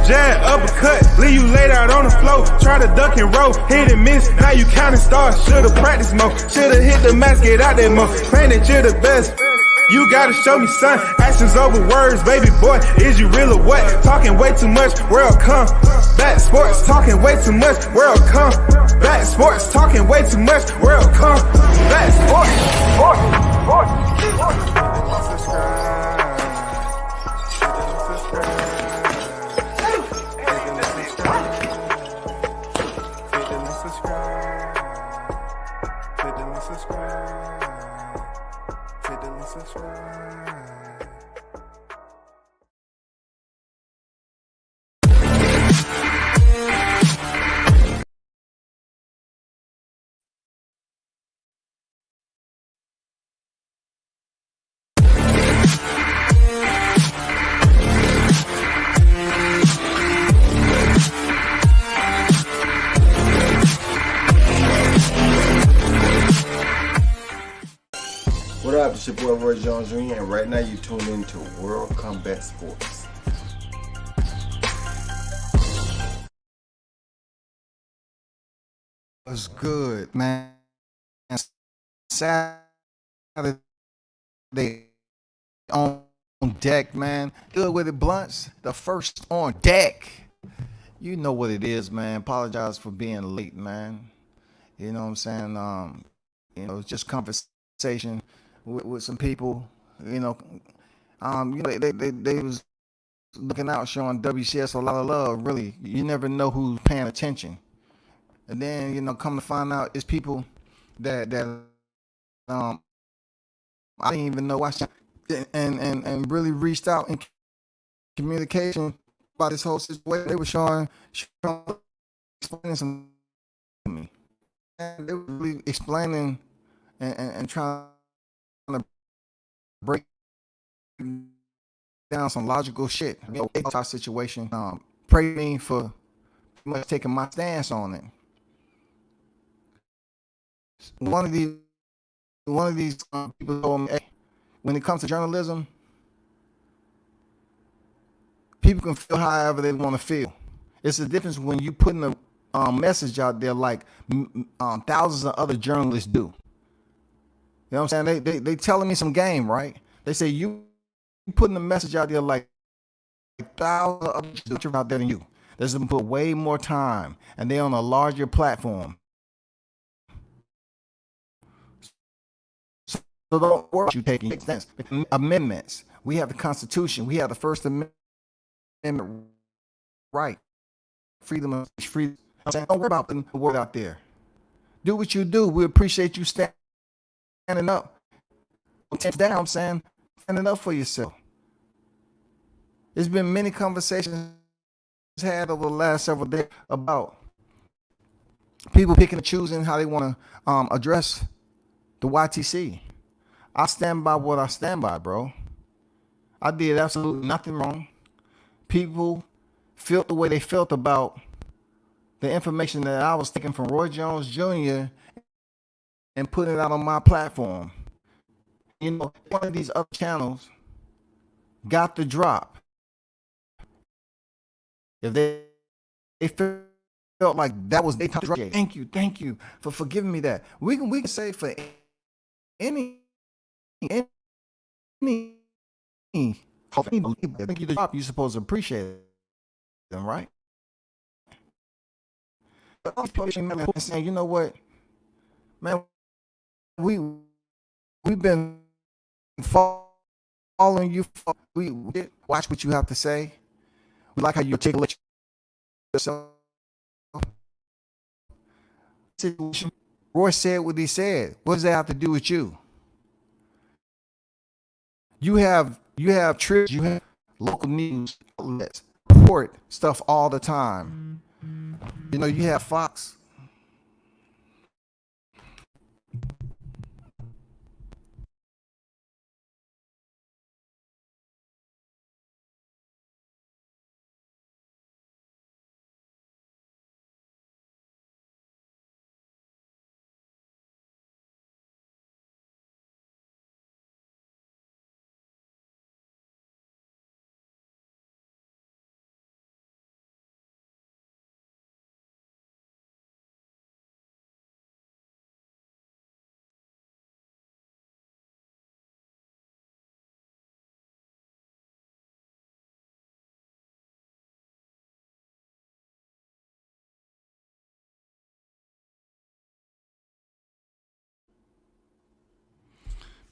jab, uppercut, leave you laid out on the floor. Try to duck and roll, hit and miss, now you counting stars. Should've practiced more, should've hit the mask, get out there more. Claim that you're the best. You gotta show me, son. Actions over words, baby boy. Is you real or what? Talking way too much, world come. Back sports, talking way too much, world come. Back sports, talking way too much, world come. Back sports, What up, it's your boy Roy Jones Jr. and right now you tune into World Combat Sports. What's good, man? Saturday on deck, man. Good with it, blunts. The first on deck. You know what it is, man. Apologize for being late, man. You know what I'm saying? It's just conversation with some people. They was looking out, showing WCS a lot of love. Really, you never know who's paying attention. And then, come to find out, it's people that I didn't even know watched and really reached out in communication about this whole situation. They were explaining some to me. And they were really explaining and trying to break down some logical shit. Our situation. Pray me for much taking my stance on it. One of these people told me, hey, when it comes to journalism, people can feel however they want to feel. It's the difference when you putting a message out there like thousands of other journalists do. You know what I'm saying? They telling me some game, right? They say you putting a message out there like thousands of others out there than you. There's them put way more time, and they're on a larger platform. So don't worry about you taking stance. Amendments. We have the Constitution. We have the First Amendment right. Freedom of freedom. Don't worry about the word out there. Do what you do. We appreciate you standing up. Down, I'm saying, standing up for yourself. There's been many conversations had over the last several days about people picking and choosing how they want to address the YTC. I stand by what I stand by, bro. I did absolutely nothing wrong. People felt the way they felt about the information that I was taking from Roy Jones Jr. and putting it out on my platform. One of these other channels got the drop. If they felt like that was their time to drop, thank you for forgiving me that. We can say for any I think you you're supposed to appreciate them, right? But saying, you know what, man, we've been following you. We watch what you have to say. We like how you articulate yourself. Roy said what he said. What does that have to do with you? You have trips, you have local news outlets report stuff all the time. You have Fox.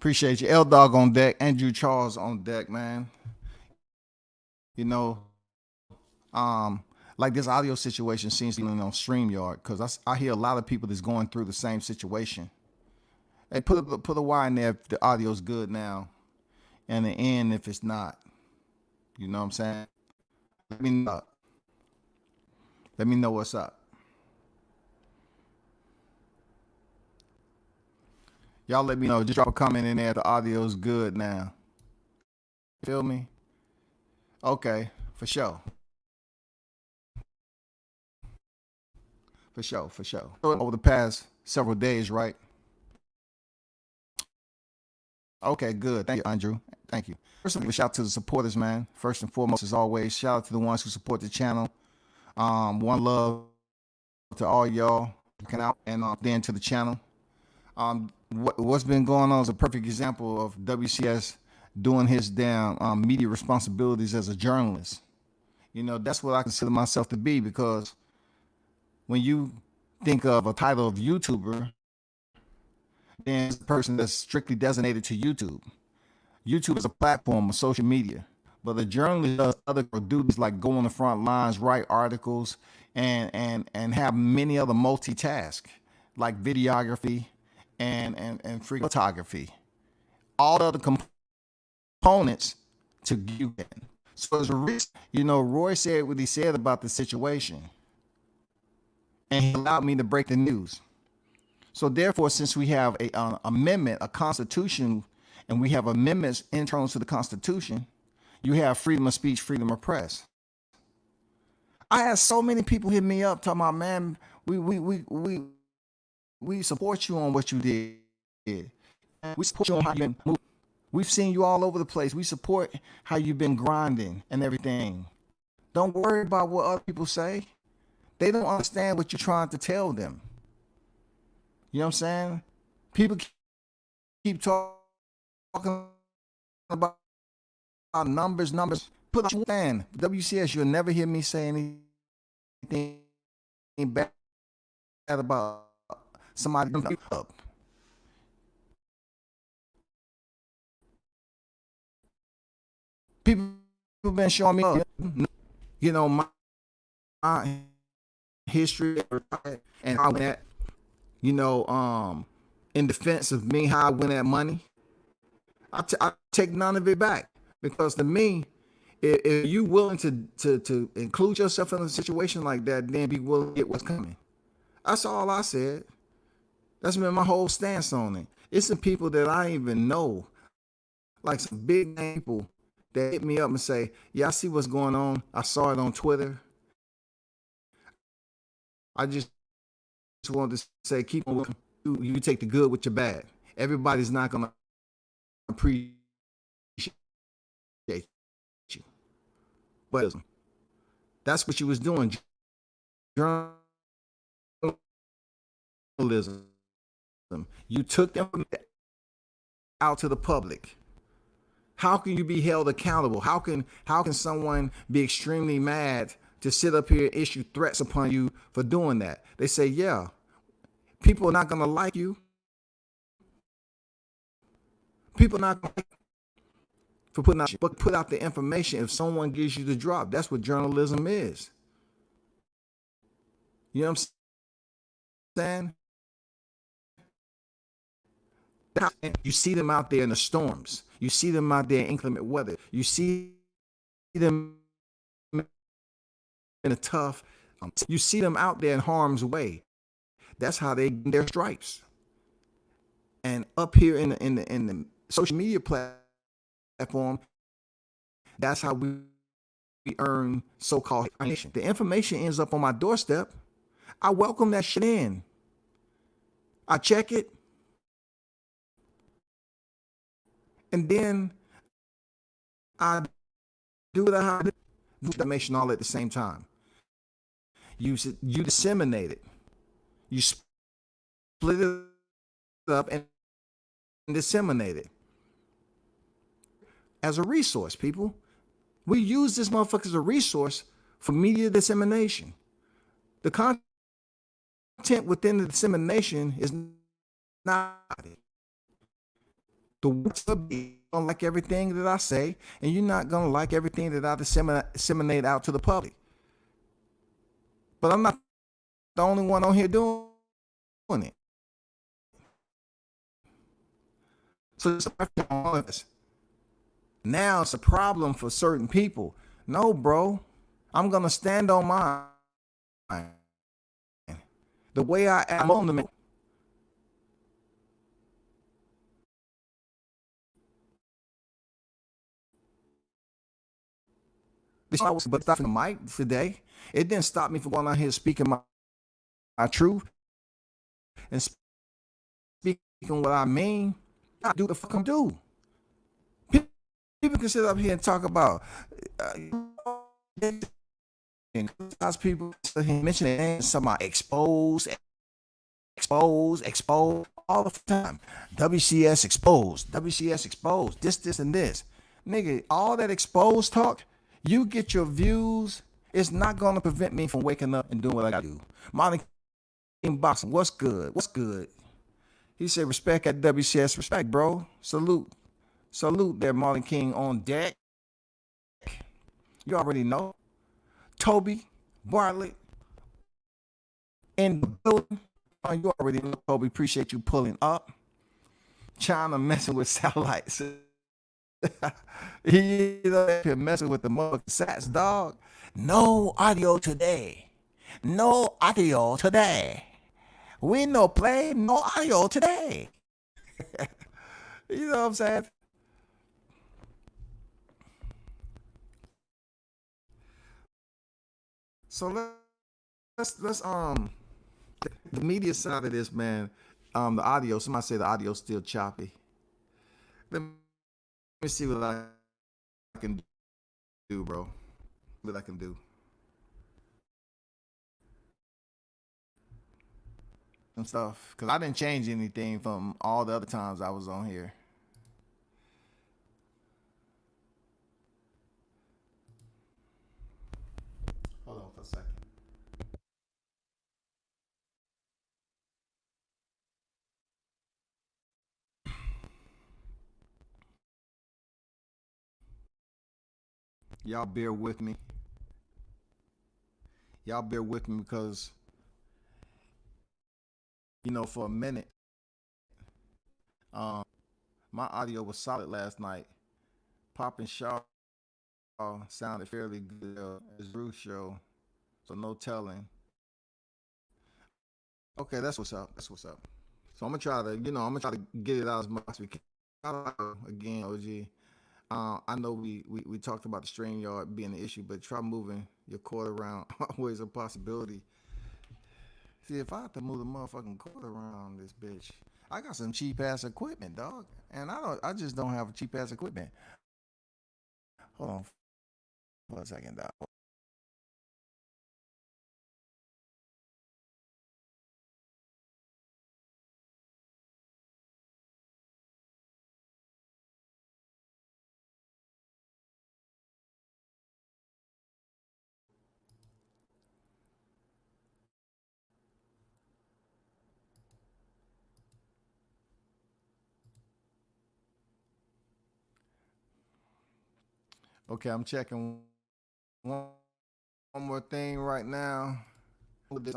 Appreciate you. L Dog on deck. Andrew Charles on deck, man. You know, like this audio situation seems to be on StreamYard because I hear a lot of people that's going through the same situation. Hey, put a wire in there if the audio's good now, and the end if it's not. You know what I'm saying? Let me know. Let me know what's up. Y'all let me know. Just drop a comment in there if the audio's good now. Feel me? Okay, for sure. For sure, for sure. Over the past several days, right? Okay, good. Thank you, Andrew. Thank you. First of all, shout out to the supporters, man. First and foremost, as always, shout out to the ones who support the channel. One love to all y'all looking out, and then to the channel. What's been going on is a perfect example of WCS doing his damn media responsibilities as a journalist. You know, that's what I consider myself to be, because when you think of a title of YouTuber, then it's a person that's strictly designated to YouTube. YouTube is a platform of social media, but the journalist does other duties like go on the front lines, write articles, and have many other multitask like videography and photography. All the other components to you. So as a risk, you know, Roy said what he said about the situation, and he allowed me to break the news. So therefore, since we have a amendment, a constitution, and we have amendments internal to the Constitution, you have freedom of speech, freedom of press. I had so many people hit me up talking about, man, we support you on what you did. We support you on how you've been moving. We've seen you all over the place. We support how you've been grinding and everything. Don't worry about what other people say. They don't understand what you're trying to tell them. You know what I'm saying? People keep talking about numbers. Put up stand. WCS, you'll never hear me say anything bad about somebody up. People have been showing me, you know, my history and how that, you know, in defense of me, how I win that money. I take none of it back, because to me, if you willing to include yourself in a situation like that, then be willing to get what's coming. That's all I said. That's been my whole stance on it. It's some people that I even know, like some big name people, that hit me up and say, yeah, I see what's going on. I saw it on Twitter. I just wanted to say, keep on looking. You take the good with your bad. Everybody's not going to appreciate you. But that's what you was doing. Journalism. You took them out to the public. How can you be held accountable? How can someone be extremely mad to sit up here and issue threats upon you for doing that? They say, yeah, people are not going to like you. People are not going to like for putting out, but put out the information if someone gives you the drop. That's what journalism is. You know what I'm saying? You see them out there in the storms. You see them out there in inclement weather. You see them in a tough. You see them out there in harm's way. That's how they get their stripes. And up here in the social media platform, that's how we earn so-called information. The information ends up on my doorstep. I welcome that shit in. I check it. And then I do what I do, information all at the same time. You disseminate it. You split it up and disseminate it as a resource, people. We use this motherfucker as a resource for media dissemination. The content within the dissemination is not it. The words will be, you don't like everything that I say, and you're not gonna like everything that I disseminate out to the public. But I'm not the only one on here doing it. So it's all of us. Now it's a problem for certain people. No, bro. I'm gonna stand on mine. The way I am on the but stopping the mic today, it didn't stop me from going out here speaking my truth and speaking what I mean. I do the fuck I do. People can sit up here and talk about people mentioning names, some are exposed all the time. WCS exposed, this, and this. Nigga, all that exposed talk, you get your views, it's not gonna prevent me from waking up and doing what I gotta do. Martin King Boxing, what's good? What's good? He said respect at WCS, respect, bro. Salute there, Martin King on deck. You already know. Toby, Bartlett, in the building. You already know, Toby. Appreciate you pulling up. China messing with satellites. He messing with the motherfucking sats, dog. No audio today. No audio today. We no play, no audio today. You know what I'm saying? So let's the media side of this, man. The audio. Somebody say the audio's still choppy. Let me see what I can do, bro. What I can do. Some stuff, cause I didn't change anything from all the other times I was on here. Hold on for a second. Y'all bear with me. Y'all bear with me because, for a minute, my audio was solid last night. Pop and Shaw sounded fairly good as Bruce show, so no telling. Okay, that's what's up. That's what's up. So I'm gonna try to, I'm gonna try to get it out as much as we can. Again, OG. I know we talked about the StreamYard being an issue, but try moving your cord around. Always a possibility. See, if I have to move the motherfucking cord around this bitch, I got some cheap ass equipment, dog, and I just don't have cheap ass equipment. Hold on for a second, dog. Okay, I'm checking one more thing right now. With this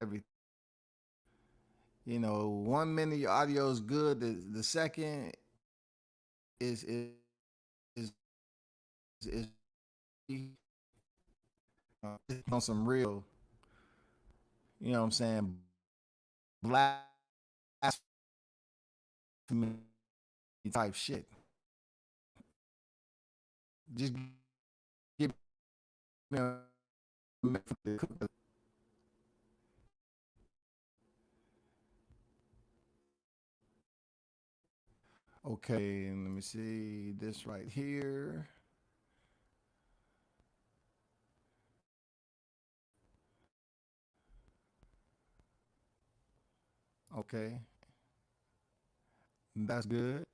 every 1 minute your audio is good. The second is is on some real, what I'm saying, blasphemy type shit. Just give me a okay, let me see this right here. Okay, that's good.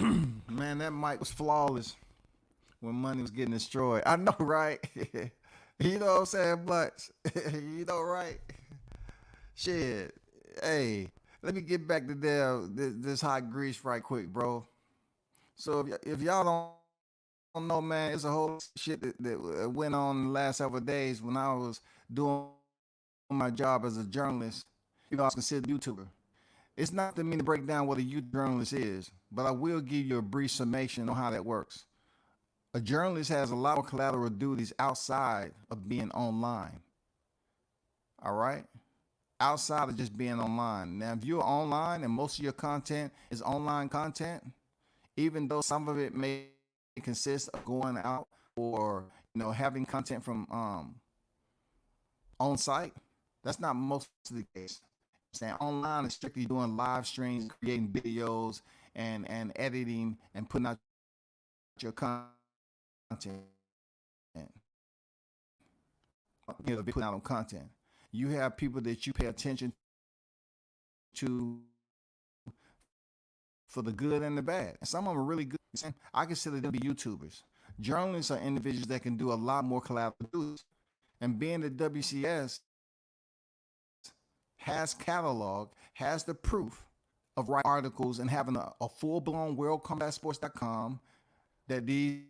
Man, that mic was flawless when money was getting destroyed. I know, right? You know what I'm saying, Butch? You know, right? Shit. Hey, let me get back to this hot grease right quick, bro. So if y'all don't know, man, it's a whole shit that went on the last several days when I was doing my job as a journalist. You know, I was considered a YouTuber. It's not to mean to break down what a youth journalist is, but I will give you a brief summation on how that works. A journalist has a lot of collateral duties outside of being online. All right? Outside of just being online. Now, if you're online and most of your content is online content, even though some of it may consist of going out or having content from on site, that's not most of the case. Saying online is strictly doing live streams, creating videos, and editing and putting out your content. Putting out on content. You have people that you pay attention to for the good and the bad. And some of them are really good. I consider them to be YouTubers. Journalists are individuals that can do a lot more collateral duties. And being the WCS has catalog, has the proof of writing articles and having a full-blown worldcombatsports.com that these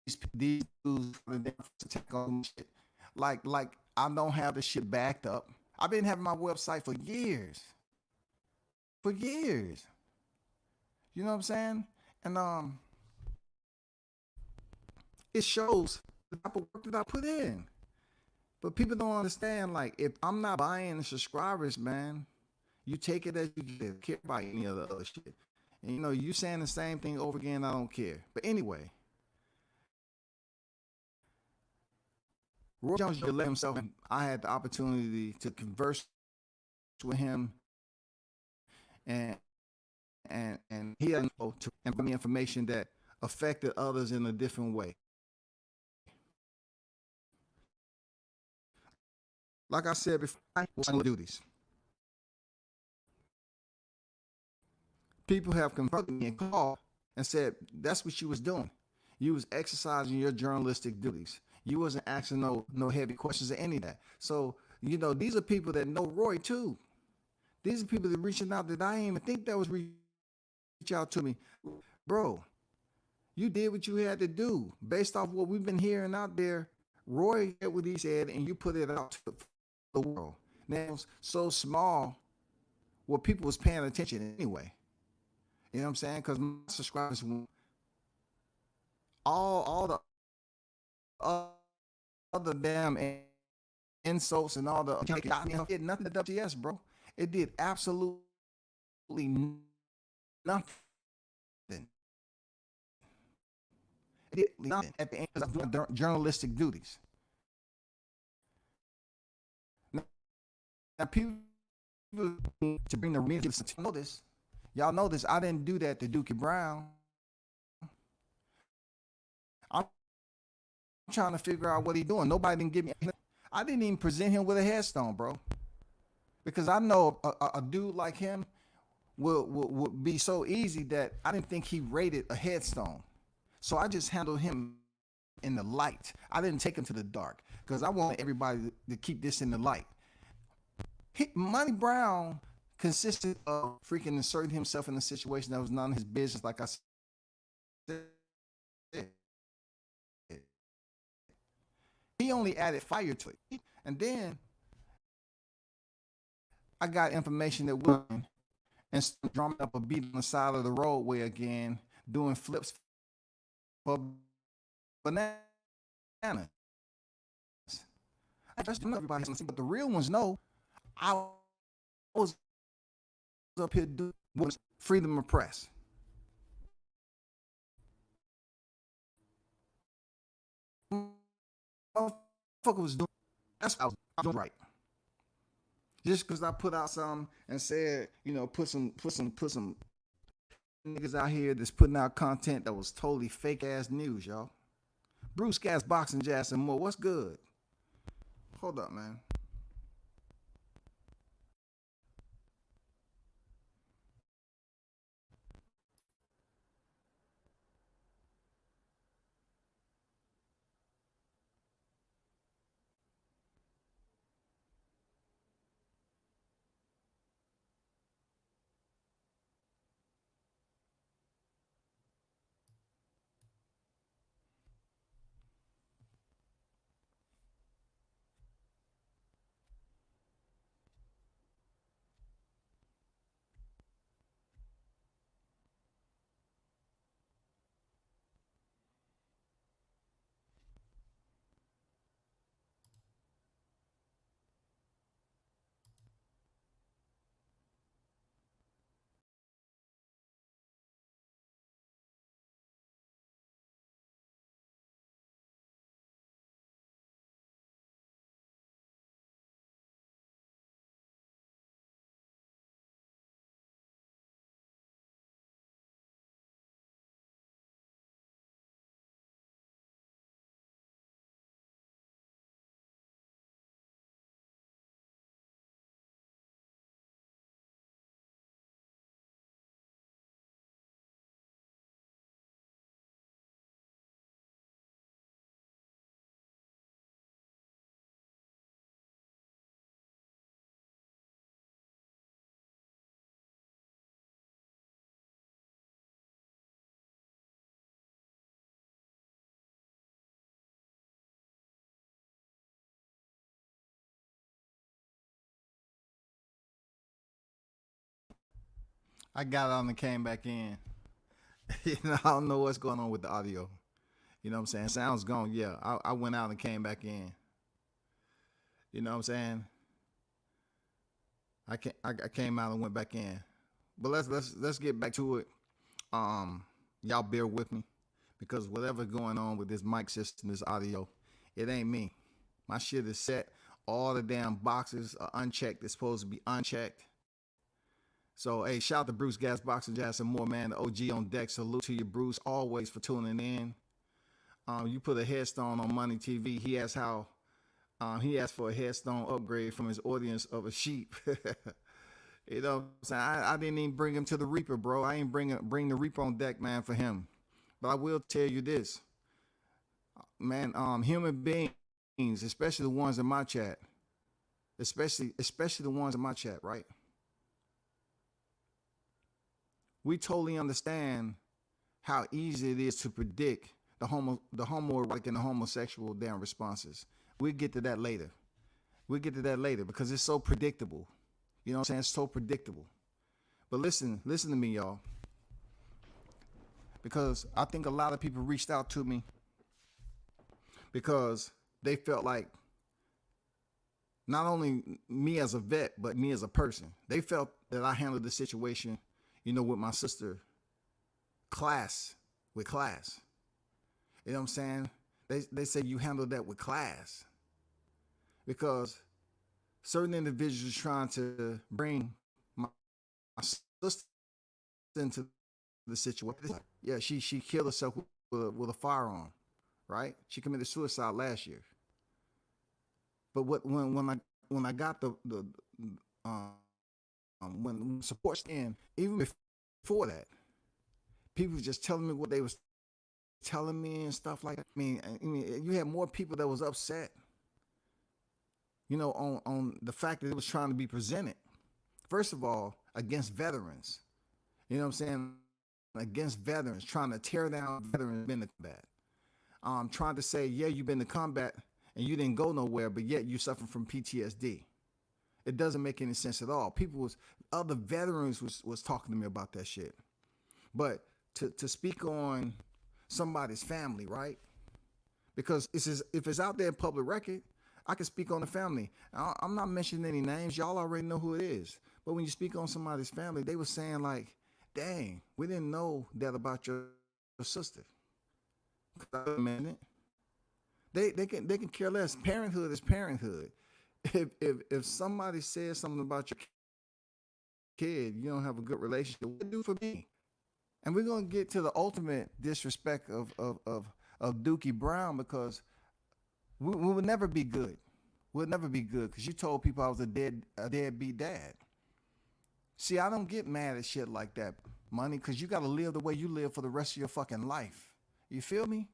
shit. Like I don't have the shit backed up. I've been having my website for years. For years. You know what I'm saying? And it shows the type of work that I put in. But people don't understand, like, if I'm not buying the subscribers, man, you take it as you get it. Care about any of the other shit. And you saying the same thing over again, I don't care. But anyway, Roy Jones let himself, I had the opportunity to converse with him and he had to give me information that affected others in a different way. Like I said before, I was going to do these. People have confronted me and called and said, that's what you was doing. You was exercising your journalistic duties. You wasn't asking no heavy questions or any of that. So, these are people that know Roy too. These are people that reaching out that I didn't even think that was reach out to me. Bro, you did what you had to do based off what we've been hearing out there. Roy said what he said, and you put it out to the world. Now, it's so small, well, people was paying attention anyway. You know what I'm saying? Because my subscribers, all the other damn insults and all the it did nothing to WCS, bro. It did absolutely nothing. It did nothing at the end because I'm doing journalistic duties. Now people to bring the media to notice. Y'all know this. I didn't do that to Dookie Brown. I'm trying to figure out what he's doing. Nobody didn't give me. I didn't even present him with a headstone, bro, because I know a dude like him will be so easy that I didn't think he rated a headstone. So I just handled him in the light. I didn't take him to the dark because I want everybody to keep this in the light. Money Brown consisted of freaking inserting himself in a situation that was none of his business, like I said. He only added fire to it. And then I got information that women and drumming up a beat on the side of the roadway again, doing flips for bananas. I just know everybody, but the real ones know I was up here doing was freedom of press. Motherfucker was doing that's what I was doing right. Just because I put out something and said, put some niggas out here that's putting out content that was totally fake ass news, y'all. Bruce Gas, Boxing Jazz, and more. What's good? Hold up, man. I got out and came back in. I don't know what's going on with the audio. You know what I'm saying? Sound's gone. Yeah, I went out and came back in. You know what I'm saying? I came out and went back in. But let's get back to it. Y'all bear with me because whatever's going on with this mic system, this audio, it ain't me. My shit is set. All the damn boxes are unchecked. It's supposed to be unchecked. So, hey, shout out to Bruce Gas Boxing Jazz and more, man. The OG on deck. Salute to you, Bruce, always for tuning in. You put a headstone on Money TV. He asked for a headstone upgrade from his audience of a sheep. You know what I'm saying? I didn't even bring him to the Reaper, bro. I ain't bring the Reaper on deck, man, for him. But I will tell you this, man, human beings, especially the ones in my chat, especially the ones in my chat, right? We totally understand how easy it is to predict the homoerotic and the homosexual damn responses. We'll get to that later. Because it's so predictable. You know what I'm saying? It's so predictable. But listen to me, y'all. Because I think a lot of people reached out to me because they felt like not only me as a vet, but me as a person. They felt that I handled the situation, with my sister with class. You know what I'm saying? They say you handled that with class. Because certain individuals trying to bring my sister into the situation. Yeah, she killed herself with a firearm, right? She committed suicide last year. But when I got when support's in, even before that, people was just telling me what they was telling me and stuff like that. I mean, you had more people that was upset, on the fact that it was trying to be presented. First of all, against veterans. You know what I'm saying? Against veterans, trying to tear down veterans been to combat. Trying to say, yeah, you've been to combat and you didn't go nowhere, but yet you suffer from PTSD. It doesn't make any sense at all. Other veterans was talking to me about that shit. But to speak on somebody's family, right? Because if it's out there in public record, I can speak on the family. I'm not mentioning any names. Y'all already know who it is. But when you speak on somebody's family, they were saying like, dang, we didn't know that about your sister. They can care less. Parenthood is parenthood. If somebody says something about your kid, you don't have a good relationship, what do you do for me? And we're gonna get to the ultimate disrespect of Dookie Brown because we would never be good. We'll never be good because you told people I was a deadbeat dad. See, I don't get mad at shit like that, Money, because you got to live the way you live for the rest of your fucking life. You feel me?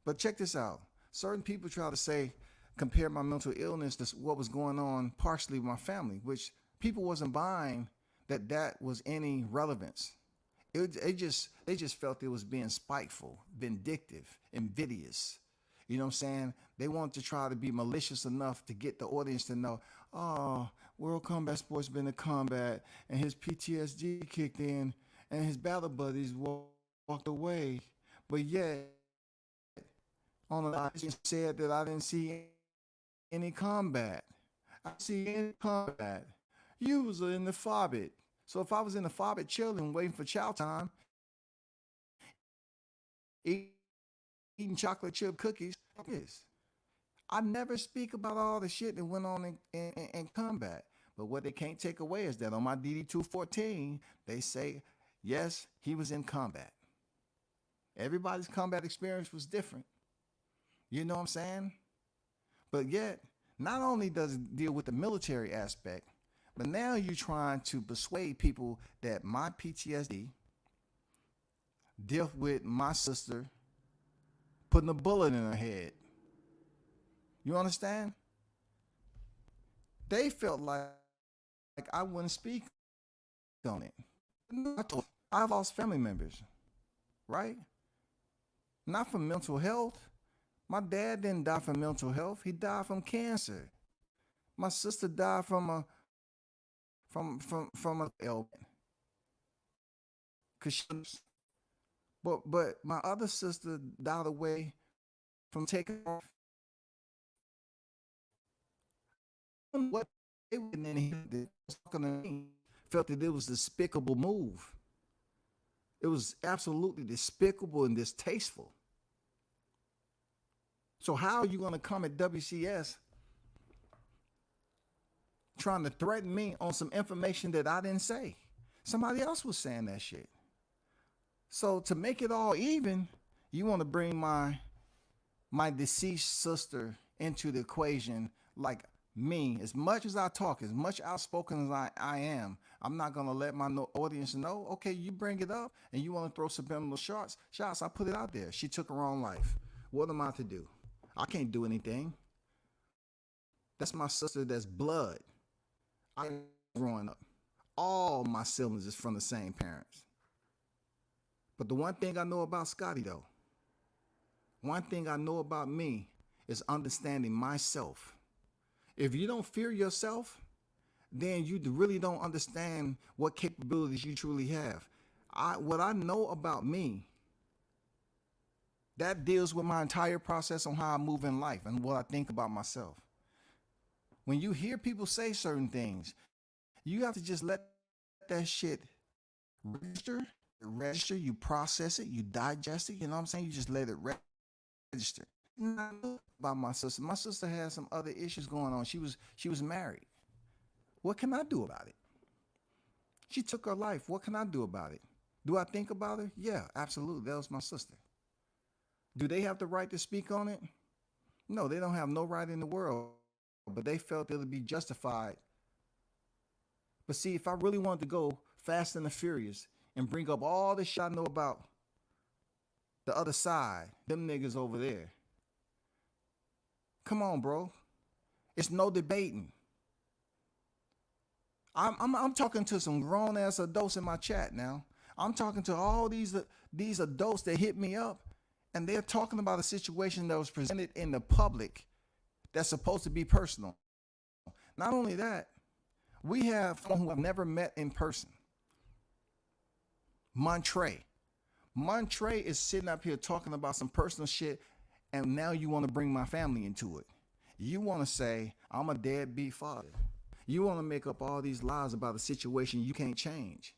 But check this out. Certain people try to compare my mental illness to what was going on partially with my family, which people wasn't buying that was any relevance. They just felt it was being spiteful, vindictive, invidious. You know what I'm saying? They want to try to be malicious enough to get the audience to know, oh, World Combat Sports been to combat and his PTSD kicked in and his battle buddies walked away. But yet, on the line, said that I didn't see any combat. I see any combat. You was in the FOBIT. So if I was in the FOBIT chilling, waiting for chow time, eating chocolate chip cookies, I never speak about all the shit that went on in combat. But what they can't take away is that on my DD-214, they say, yes, he was in combat. Everybody's combat experience was different. You know what I'm saying? But yet, not only does it deal with the military aspect, but now you're trying to persuade people that my PTSD dealt with my sister putting a bullet in her head. You understand? They felt like I wouldn't speak on it. I've lost family members, right? Not from mental health. My dad didn't die from mental health. He died from cancer. My sister died from a ailment. because she, but my other sister died away from taking off. What they were in here talking to me, felt that it was a despicable move. It was absolutely despicable and distasteful. So how are you going to come at WCS trying to threaten me on some information that I didn't say? Somebody else was saying that shit. So to make it all even, you want to bring my deceased sister into the equation. Like me, as much as I talk, as much outspoken as I am, I'm not going to let my audience know, okay, you bring it up and you want to throw subliminal shots, I put it out there. She took her own life. What am I to do? I can't do anything. That's my sister, that's blood. I growing up. All my siblings is from the same parents. But the one thing I know about Scotty, though, one thing I know about me is understanding myself. If you don't fear yourself, then you really don't understand what capabilities you truly have. What I know about me, that deals with my entire process on how I move in life and what I think about myself. When you hear people say certain things, you have to just let that shit register, you process it, you digest it, you know what I'm saying? You just let it register. Not about my sister. My sister had some other issues going on. She was married. What can I do about it? She took her life. What can I do about it? Do I think about her? Yeah, absolutely. That was my sister. Do they have the right to speak on it? No, they don't have no right in the world, but they felt it would be justified. But see, if I really wanted to go fast and the furious and bring up all the shit I know about the other side, them niggas over there. Come on, bro. It's no debating. I'm talking to some grown ass adults in my chat now. I'm talking to all these adults that hit me up, and they're talking about a situation that was presented in the public that's supposed to be personal. Not only that, we have someone who I've never met in person. Montre is sitting up here talking about some personal shit, and now you want to bring my family into it. You want to say, I'm a deadbeat father. You want to make up all these lies about a situation you can't change.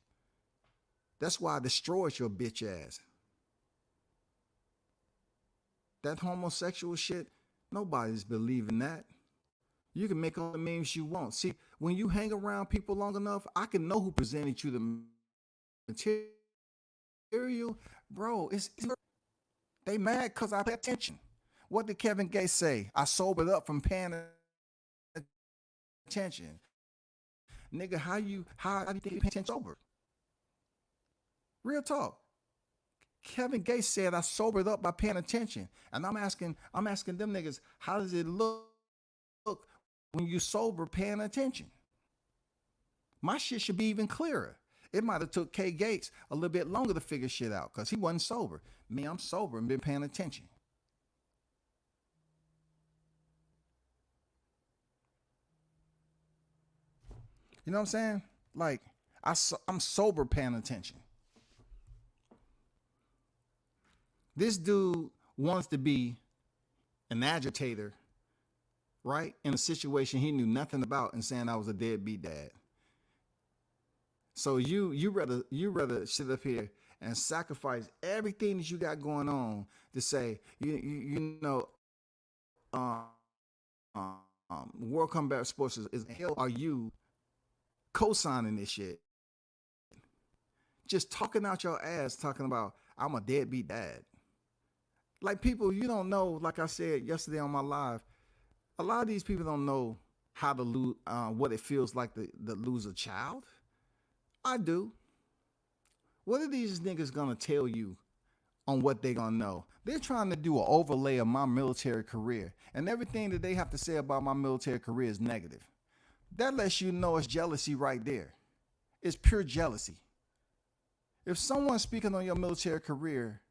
That's why I destroyed your bitch ass. That homosexual shit, nobody's believing that. You can make all the memes you want. See, when you hang around people long enough, I can know who presented you the material. Bro, they mad because I pay attention. What did Kevin Gates say? I sobered up from paying attention. Nigga, how do you think you pay attention sober? Real talk. Kevin Gates said I sobered up by paying attention. And I'm asking them niggas, how does it look when you sober paying attention? My shit should be even clearer. It might have took K Gates a little bit longer to figure shit out because he wasn't sober. Me, I'm sober and been paying attention. You know what I'm saying? Like, I'm sober paying attention. This dude wants to be an agitator, right? In a situation he knew nothing about and saying I was a deadbeat dad. So you rather sit up here and sacrifice everything that you got going on to say, World Combat Sports is hell. Are you co-signing this shit? Just talking out your ass, talking about I'm a deadbeat dad. Like, people, you don't know, like I said yesterday on my live, a lot of these people don't know how to lose, what it feels like to lose a child. I do. What are these niggas gonna tell you on what they gonna know? They're trying to do an overlay of my military career, and everything that they have to say about my military career is negative. That lets you know it's jealousy right there. It's pure jealousy. If someone's speaking on your military career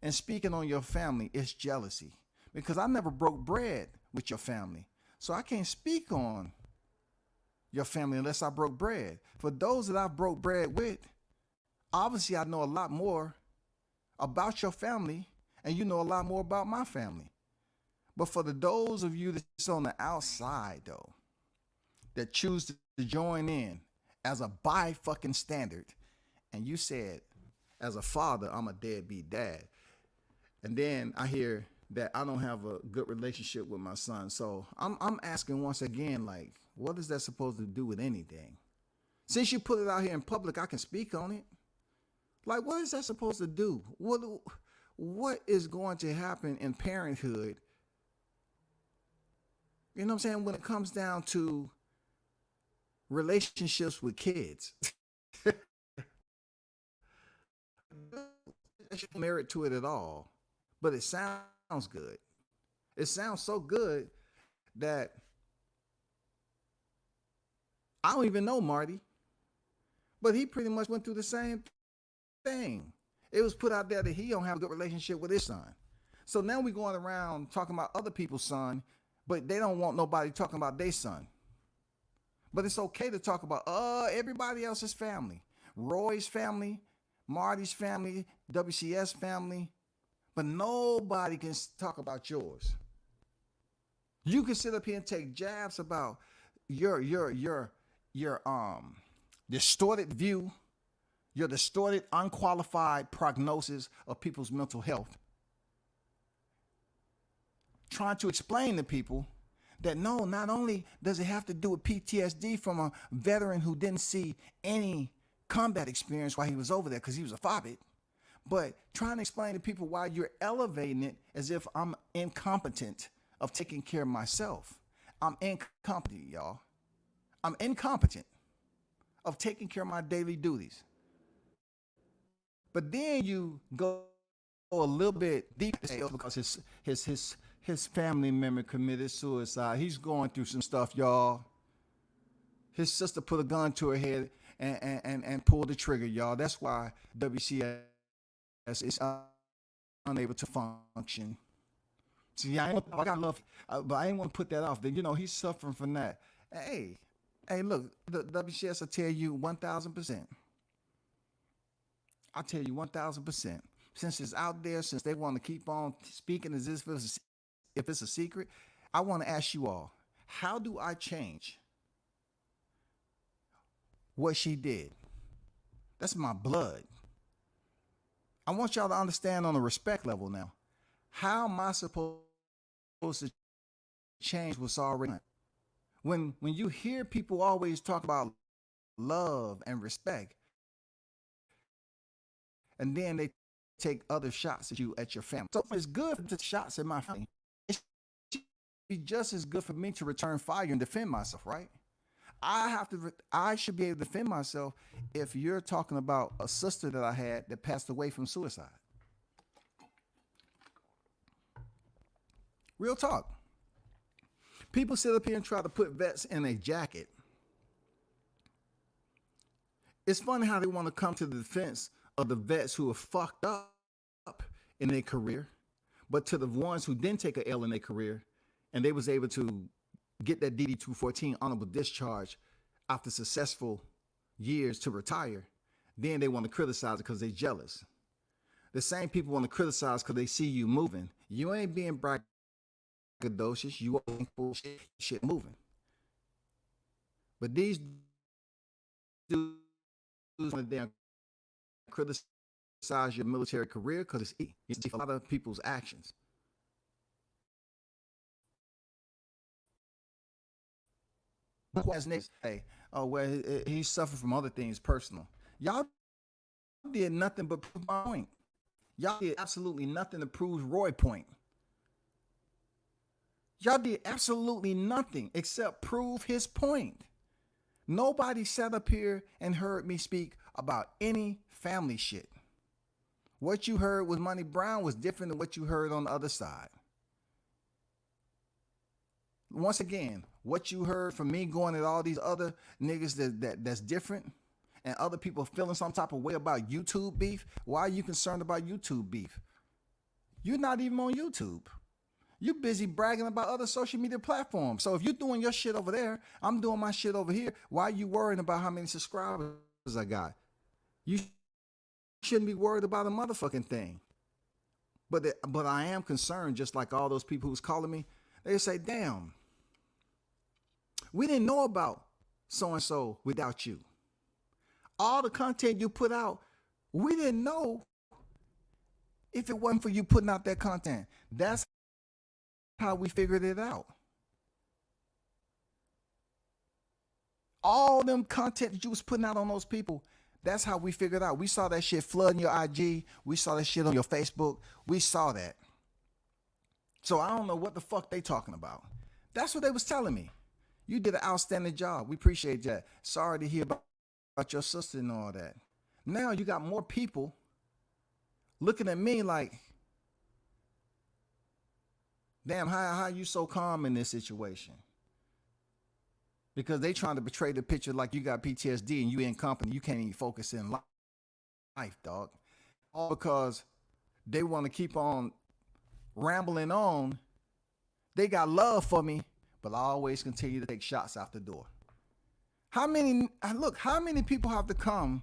and speaking on your family, it's jealousy. Because I never broke bread with your family. So I can't speak on your family unless I broke bread. For those that I broke bread with, Obviously, I know a lot more about your family, and you know a lot more about my family. But for those of you that's on the outside, though, that choose to join in as a by fucking standard, and you said, as a father, I'm a deadbeat dad. And then I hear that I don't have a good relationship with my son. So I'm asking once again, like, what is that supposed to do with anything? Since you put it out here in public, I can speak on it. Like, what is that supposed to do? What is going to happen in parenthood? You know what I'm saying? When it comes down to relationships with kids. There's no merit to it at all. But it sounds good. It sounds so good that I don't even know Marty, but he pretty much went through the same thing. It was put out there that he don't have a good relationship with his son. So now we're going around talking about other people's son, but they don't want nobody talking about their son. But it's okay to talk about everybody else's family. Roy's family, Marty's family, WCS family, but nobody can talk about yours. You can sit up here and take jabs about your distorted view, your distorted, unqualified prognosis of people's mental health. Trying to explain to people that no, not only does it have to do with PTSD from a veteran who didn't see any combat experience while he was over there because he was a fobbit, but trying to explain to people why you're elevating it as if I'm incompetent of taking care of myself. I'm incompetent, y'all. I'm incompetent of taking care of my daily duties. But then you go a little bit deeper because his family member committed suicide. He's going through some stuff, y'all. His sister put a gun to her head and pulled the trigger, y'all. That's why WCS is unable to function. See, I got love, but I didn't want to put that off. You know, he's suffering from that. Hey, look, the WCS will tell you 1,000%. I'll tell you 1,000%. Since it's out there, since they want to keep on speaking as if it's a secret, I want to ask you all, how do I change what she did? That's my blood. I want y'all to understand on a respect level now. How am I supposed to change what's already done? When you hear people always talk about love and respect, and then they take other shots at you, at your family. So it's good for the shots at my family. It should be just as good for me to return fire and defend myself, right? I should be able to defend myself if you're talking about a sister that I had that passed away from suicide. Real talk. People sit up here and try to put vets in a jacket. It's funny how they want to come to the defense of the vets who are fucked up in their career, but to the ones who didn't take an L in their career and they was able to get that DD-214 honorable discharge after successful years to retire, then they want to criticize it because they're jealous. The same people want to criticize because they see you moving. You ain't being braggadocious. You ain't shit moving. But these dudes want to damn criticize your military career because it's easy. You see a lot of people's actions. Hey, well, he suffered from other things personal. Y'all did nothing but prove my point. Y'all did absolutely nothing to prove Roy's point. Y'all did absolutely nothing except prove his point. Nobody sat up here and heard me speak about any family shit. What you heard with Money Brown was different than what you heard on the other side. Once again, what you heard from me going at all these other niggas that's different and other people feeling some type of way about YouTube beef, why are you concerned about YouTube beef? You're not even on YouTube. You're busy bragging about other social media platforms. So if you're doing your shit over there, I'm doing my shit over here. Why are you worrying about how many subscribers I got? You shouldn't be worried about a motherfucking thing. But I am concerned, just like all those people who's calling me. They say, damn, we didn't know about so and so without you. All the content you put out, we didn't know if it wasn't for you putting out that content. That's how we figured it out. All them content that you was putting out on those people, that's how we figured out. We saw that shit flooding your IG. We saw that shit on your Facebook. We saw that. So I don't know what the fuck they talking about. That's what they was telling me. You did an outstanding job. We appreciate that. Sorry to hear about your sister and all that. Now you got more people looking at me like, damn, how you so calm in this situation? Because they trying to portray the picture like you got PTSD and you in company. You can't even focus in life, dog. All because they want to keep on rambling on. They got love for me, but I always continue to take shots out the door. How many people have to come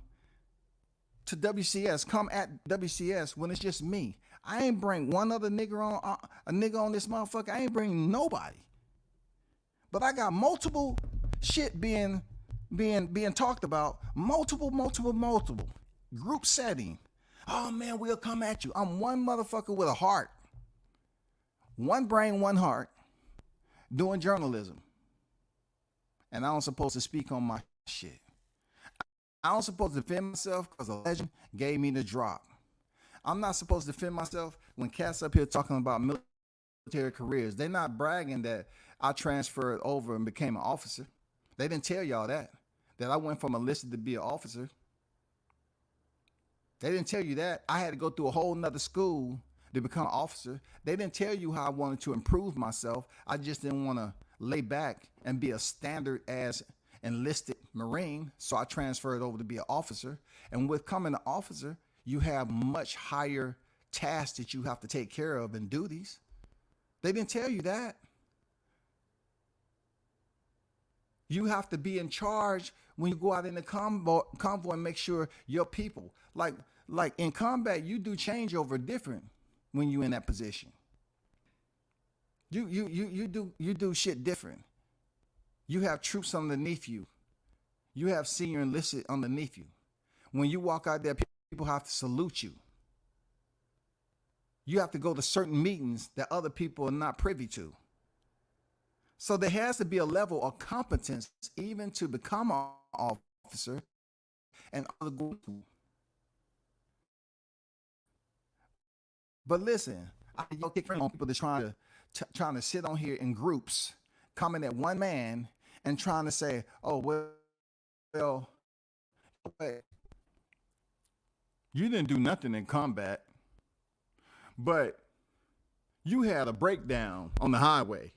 to WCS, come at WCS when it's just me? I ain't bring one other nigga on, a nigga on this motherfucker. I ain't bring nobody. But I got multiple shit being talked about, multiple group setting. Oh man, we'll come at you. I'm one motherfucker with a heart, one brain, one heart, doing journalism. And I don't supposed to speak on my shit. I don't supposed to defend myself because a legend gave me the drop. I'm not supposed to defend myself when cats up here talking about military careers. They're not bragging that I transferred over and became an officer. They didn't tell y'all that I went from enlisted to be an officer. They didn't tell you that. I had to go through a whole nother school to become an officer. They didn't tell you how I wanted to improve myself. I just didn't want to lay back and be a standard as enlisted Marine. So I transferred over to be an officer. And with becoming an officer, you have much higher tasks that you have to take care of and duties. They didn't tell you that. You have to be in charge when you go out in the convoy and make sure your people, like in combat, you do changeover different when you in that position. You do shit different. You have troops underneath you. You have senior enlisted underneath you. When you walk out there, people have to salute you. You have to go to certain meetings that other people are not privy to. So there has to be a level of competence even to become an officer and other groups. But listen, I don't kick on people that's trying to sit on here in groups, coming at one man and trying to say, oh, well, you didn't do nothing in combat, but you had a breakdown on the highway.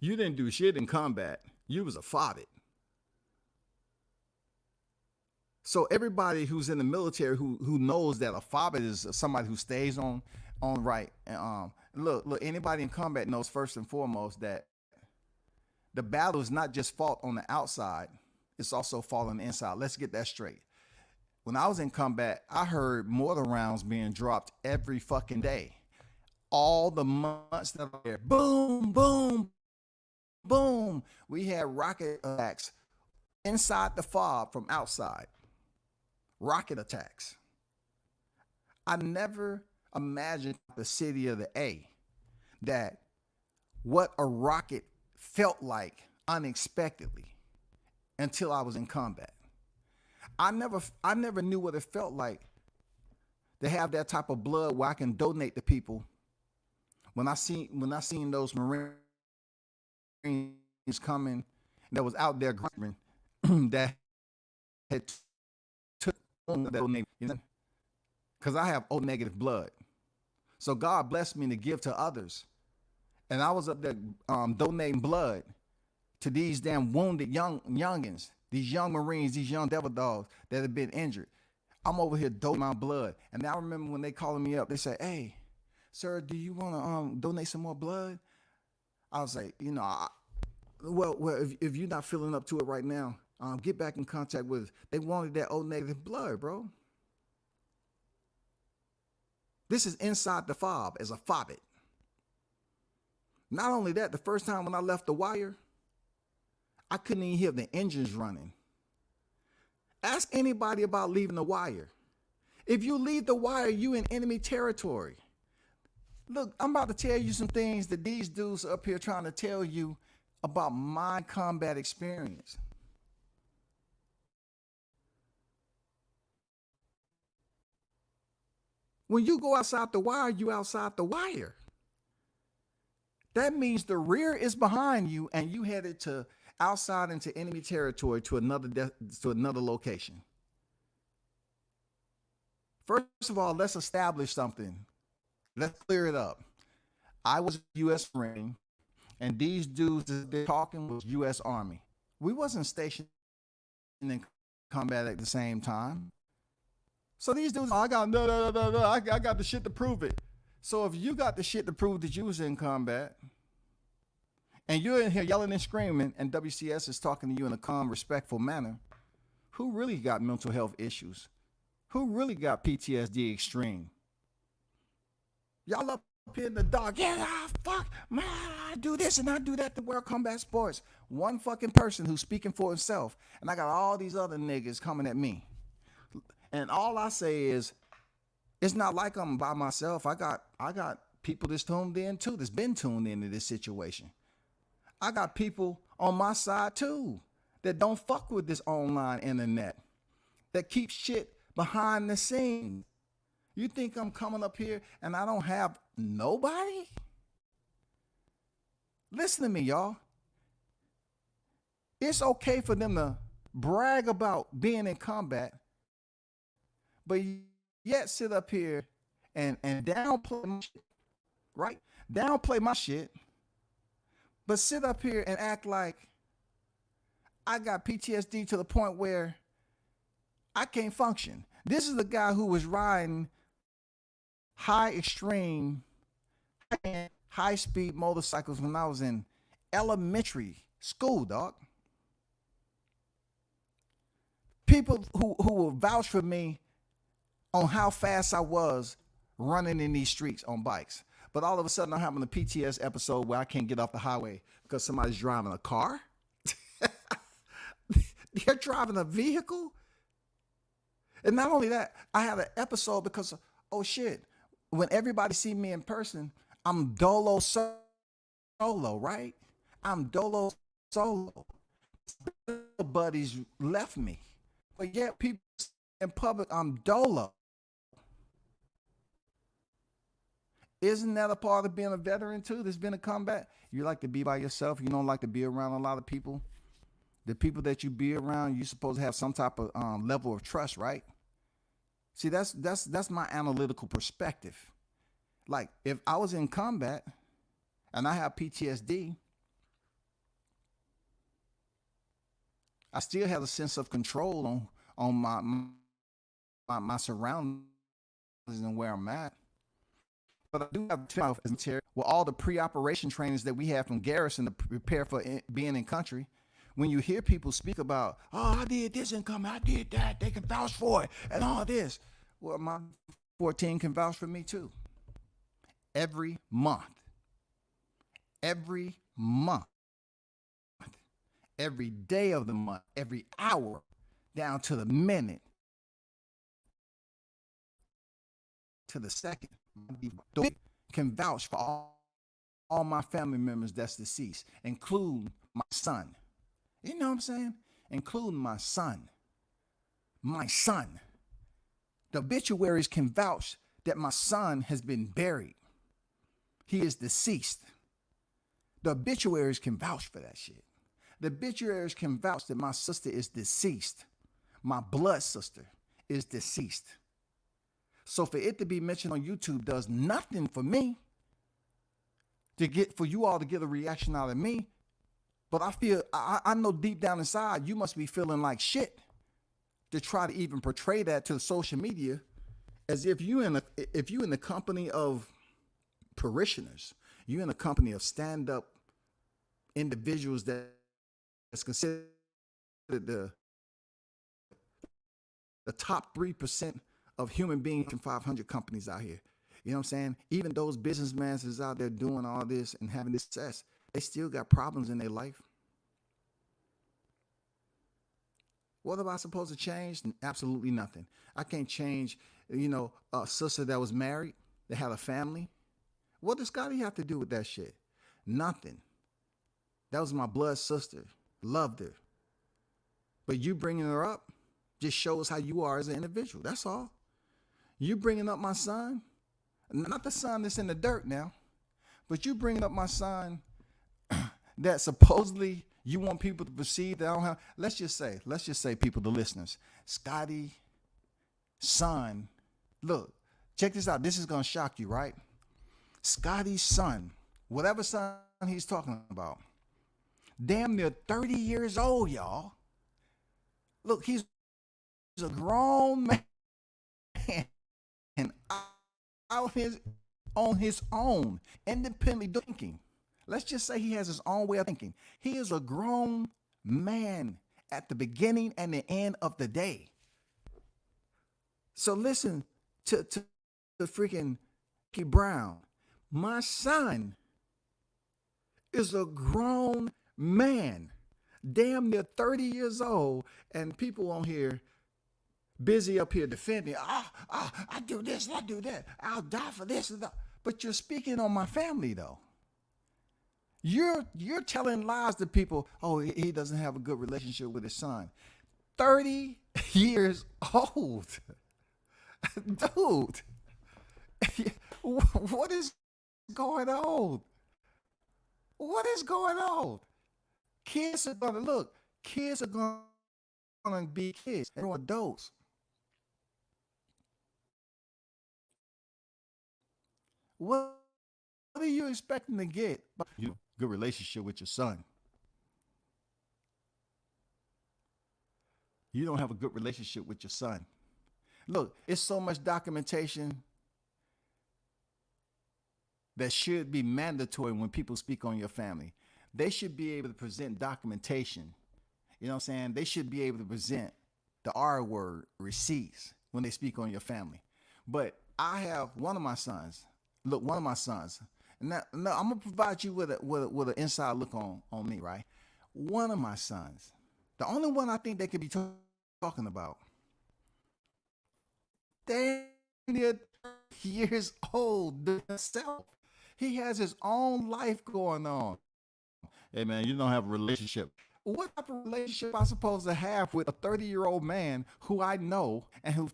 You didn't do shit in combat. You was a fobbit. So everybody who's in the military who knows that a fobbit is somebody who stays on right. Look, anybody in combat knows first and foremost that the battle is not just fought on the outside. It's also fought on the inside. Let's get that straight. When I was in combat, I heard mortar rounds being dropped every fucking day. All the months that I was there, boom, boom, boom. We had rocket attacks inside the fob from outside. Rocket attacks. I never imagined the city of the A that what a rocket felt like unexpectedly until I was in combat. I never knew what it felt like to have that type of blood where I can donate to people. When I seen those Marines coming that was out there grinding that had took that donate, because I have O negative blood. So God blessed me to give to others. And I was up there donating blood to these damn wounded youngins, these young Marines, these young devil dogs that have been injured. I'm over here donating my blood. And I remember when they calling me up, they say, hey, sir, do you want to donate some more blood? I was like, well, if you're not filling up to it right now, get back in contact with us. They wanted that O negative blood, bro. This is inside the fob as a fobbit. Not only that, the first time when I left the wire, I couldn't even hear the engines running. Ask anybody about leaving the wire. If you leave the wire, you in enemy territory. Look, I'm about to tell you some things that these dudes up here trying to tell you about my combat experience. When you go outside the wire, you outside the wire. That means the rear is behind you and you headed to outside into enemy territory to another location. First of all, let's establish something. Let's clear it up. I was a U.S. Marine, and these dudes that they're talking was U.S. Army. We wasn't stationed in combat at the same time. So these dudes, I got the shit to prove it. So if you got the shit to prove that you was in combat, and you're in here yelling and screaming, and WCS is talking to you in a calm, respectful manner, who really got mental health issues? Who really got PTSD extreme? Y'all up here in the dark, yeah, fuck, man, I do this and I do that to World Combat Sports. One fucking person who's speaking for himself, and I got all these other niggas coming at me. And all I say is, it's not like I'm by myself. I got people that's tuned in too, that's been tuned into this situation. I got people on my side too that don't fuck with this online internet, that keep shit behind the scenes. You think I'm coming up here and I don't have nobody? Listen to me, y'all. It's okay for them to brag about being in combat, but yet sit up here and downplay my shit, right? Downplay my shit, but sit up here and act like I got PTSD to the point where I can't function. This is the guy who was riding high extreme, high speed motorcycles when I was in elementary school, dog. People who will vouch for me on how fast I was running in these streets on bikes. But all of a sudden I'm having a PTS episode where I can't get off the highway because somebody's driving a car. They're driving a vehicle. And not only that, I had an episode because, oh shit, when everybody see me in person, I'm dolo solo, right? I'm dolo solo. Buddies left me. But yet people in public, I'm dolo. Isn't that a part of being a veteran too, that's been in combat? You like to be by yourself. You don't like to be around a lot of people. The people that you be around, you're supposed to have some type of level of trust, right? See, that's my analytical perspective. Like, if I was in combat and I have PTSD, I still have a sense of control on my surroundings and where I'm at. But I do have to, with all the pre-operation trainings that we have from Garrison to prepare for being in country. When you hear people speak about, oh, I did this in combat, I did that, they can vouch for it, and all this. Well, my 14 can vouch for me too. Every month, every day of the month, every hour, down to the minute, to the second, can vouch for all my family members that's deceased, including my son. You know what I'm saying? Including my son. My son. The obituaries can vouch that my son has been buried. He is deceased. The obituaries can vouch for that shit. The obituaries can vouch that my sister is deceased. My blood sister is deceased. So for it to be mentioned on YouTube does nothing for me, for you all to get a reaction out of me. But I know deep down inside, you must be feeling like shit to try to even portray that to social media as if you in the company of parishioners, you in a company of stand-up individuals that's considered the top 3% of human beings in 500 companies out here. You know what I'm saying? Even those businessmen that's out there doing all this and having this success, they still got problems in their life. What am I supposed to change? Absolutely nothing. I can't change, a sister that was married, that had a family. What does Scotty have to do with that shit? Nothing. That was my blood sister. Loved her. But you bringing her up just shows how you are as an individual. That's all. You bringing up my son, not the son that's in the dirt now, but you bringing up my son that supposedly you want people to perceive that I don't have. Let's just say, people, the listeners, Scotty, son, look, check this out. This is going to shock you, right? Scotty's son, whatever son he's talking about, damn near 30 years old, y'all. Look, he's a grown man and out on his own, independently thinking. Let's just say he has his own way of thinking. He is a grown man at the beginning and the end of the day. So listen to the freaking Ricky Brown. My son is a grown man, damn near 30 years old, and people on here busy up here defending. I do this and I do that. I'll die for this and that. But you're speaking on my family, though. You're telling lies to people. Oh, he doesn't have a good relationship with his son. 30 years old, dude. What is going on? What is going on? Kids are gonna be kids. They're adults. What are you expecting to get? Good relationship with your son. You don't have a good relationship with your son. Look, it's so much documentation that should be mandatory when people speak on your family. They should be able to present documentation. You know what I'm saying? They should be able to present the R word, receipts, when they speak on your family. But I have one of my sons. Look, one of my sons. Now, I'm gonna provide you with an inside look on me, right? One of my sons, the only one I think they could be talking about. Damn near years old himself. He has his own life going on. Hey man, you don't have a relationship. What type of relationship am I supposed to have with a 30-year-old man who I know and who's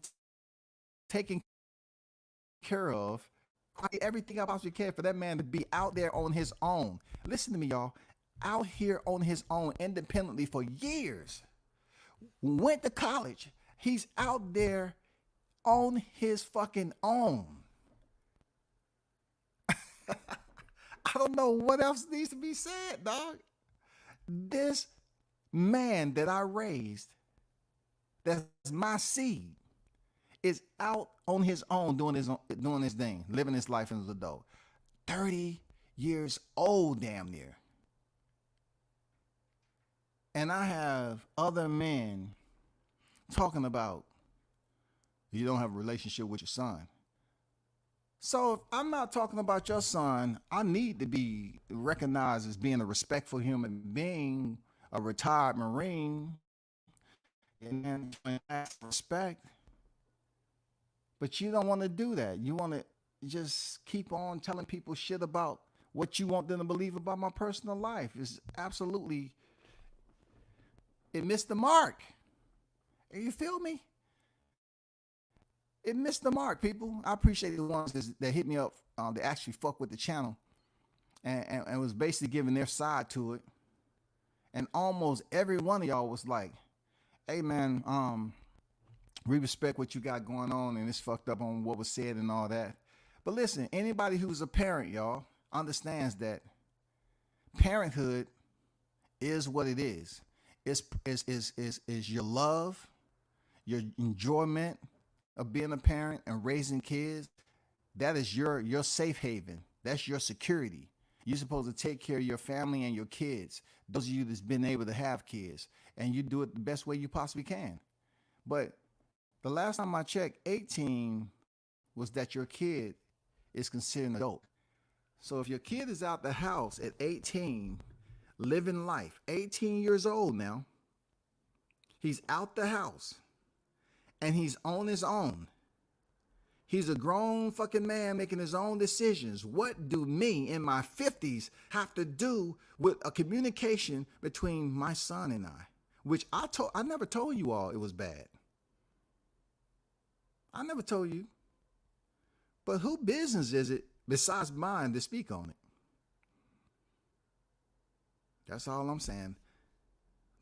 taking care of? I did everything I possibly can for that man to be out there on his own. Listen to me, y'all. Out here on his own independently for years. Went to college. He's out there on his fucking own. I don't know what else needs to be said, dog. This man that I raised, that's my seed, is out on his own doing his thing, living his life as an adult. 30 years old, damn near. And I have other men talking about you don't have a relationship with your son. So if I'm not talking about your son, I need to be recognized as being a respectful human being, a retired Marine, and respect. But you don't want to do that. You want to just keep on telling people shit about what you want them to believe about my personal life. It's absolutely, it missed the mark. You feel me? It missed the mark, people. I appreciate the ones that hit me up, that actually fuck with the channel and was basically giving their side to it. And almost every one of y'all was like, hey man, we respect what you got going on and it's fucked up on what was said and all that. But listen, anybody who's a parent, y'all, understands that parenthood is what it is. Is your love, your enjoyment of being a parent and raising kids. That is your safe haven. That's your security. You're supposed to take care of your family and your kids. Those of you that's been able to have kids, and you do it the best way you possibly can. But the last time I checked, 18 was that your kid is considered an adult. So if your kid is out the house at 18, living life, 18 years old now, he's out the house and he's on his own. He's a grown fucking man making his own decisions. What do me in my 50s have to do with a communication between my son and I? Which I never told you all it was bad. I never told you. But who business is it besides mine to speak on it? That's all I'm saying.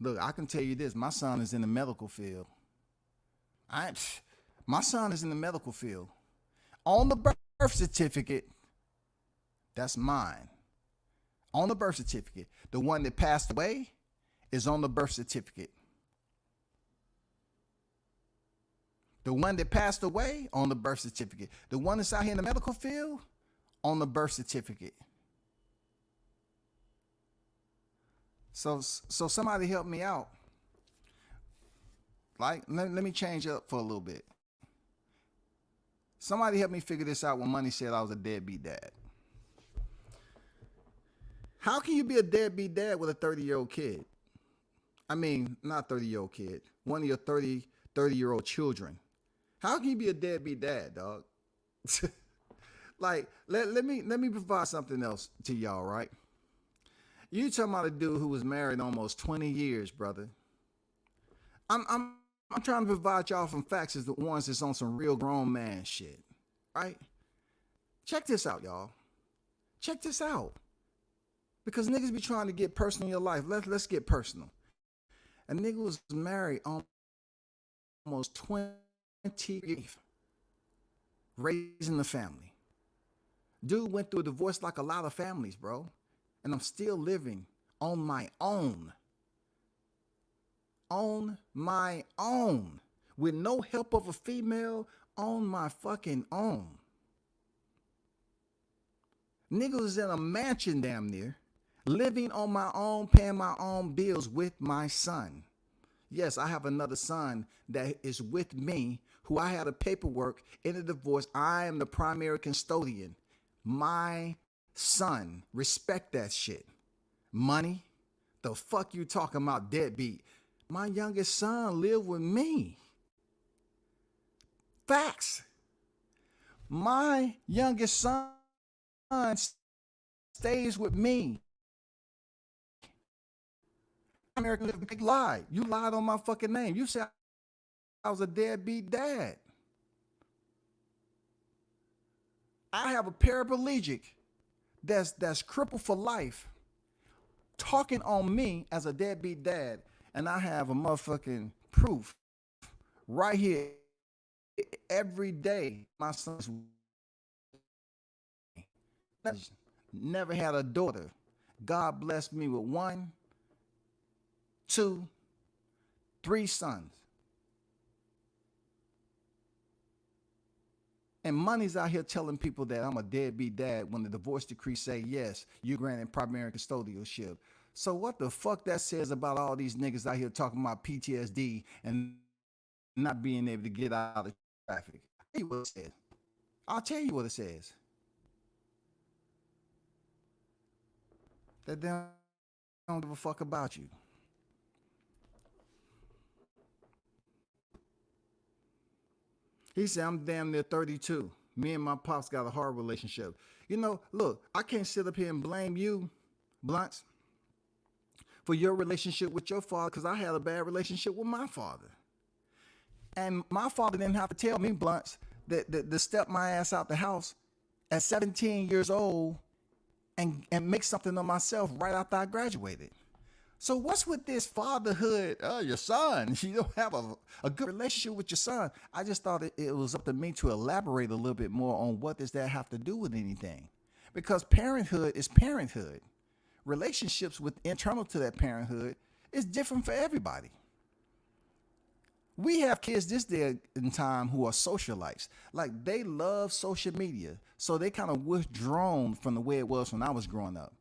Look, I can tell you this. My son is in the medical field. My son is in the medical field. On the birth certificate, that's mine. On the birth certificate. The one that passed away is on the birth certificate. The one that passed away on the birth certificate. The one that's out here in the medical field on the birth certificate. So somebody help me out. Like, let me change up for a little bit. Somebody help me figure this out when Money said I was a deadbeat dad. How can you be a deadbeat dad with a 30-year-old kid? I mean, not 30-year-old kid. One of your 30-year-old children. How can you be a deadbeat dad, dog? Like, let me provide something else to y'all, right? You talking about a dude who was married almost 20 years, brother. I'm trying to provide y'all some facts as the ones that's on some real grown man shit, right? Check this out, y'all. Check this out. Because niggas be trying to get personal in your life. Let's get personal. A nigga was married almost 20 years, raising the family. Dude went through a divorce like a lot of families, bro. And I'm still living on my own. On my own. With no help of a female, on my fucking own. Niggas was in a mansion damn near, living on my own, paying my own bills with my son. Yes, I have another son that is with me, who I had a paperwork in a divorce. I am the primary custodian. My son, respect that shit. Money? The fuck you talking about, deadbeat? My youngest son lived with me. Facts. My youngest son stays with me. American lied. You lied on my fucking name. You said I was a deadbeat dad. I have a paraplegic that's crippled for life talking on me as a deadbeat dad, and I have a motherfucking proof right here. Every day my son's never had a daughter. God blessed me with 1, 2, 3 sons. And Money's out here telling people that I'm a deadbeat dad when the divorce decree say, yes, you're granted primary custodialship. So what the fuck that says about all these niggas out here talking about PTSD and not being able to get out of traffic? I'll tell you what it says. I'll tell you what it says. That they don't give a fuck about you. He said, I'm damn near 32. Me and my pops got a hard relationship. You know, look, I can't sit up here and blame you, Blunts, for your relationship with your father, because I had a bad relationship with my father. And my father didn't have to tell me, Blunts, that to step my ass out the house at 17 years old and make something of myself right after I graduated. So what's with this fatherhood? Oh, your son, you don't have a good relationship with your son. I just thought it was up to me to elaborate a little bit more on what does that have to do with anything. Because parenthood is parenthood. Relationships with internal to that parenthood is different for everybody. We have kids this day and time who are socialites. Like, they love social media. So they kind of withdrawn from the way it was when I was growing up.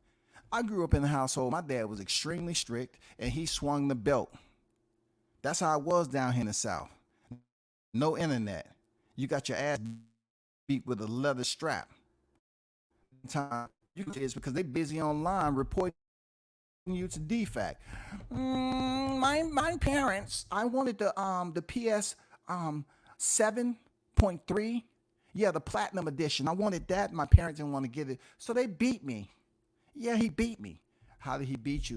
I grew up in a household, my dad was extremely strict, and he swung the belt. That's how it was down here in the South. No internet. You got your ass beat with a leather strap. time. It's because they busy online reporting you to DFAC. My parents, I wanted the PS 7.3. Yeah, the platinum edition. I wanted that. My parents didn't want to get it, so they beat me. Yeah, he beat me. How did he beat you?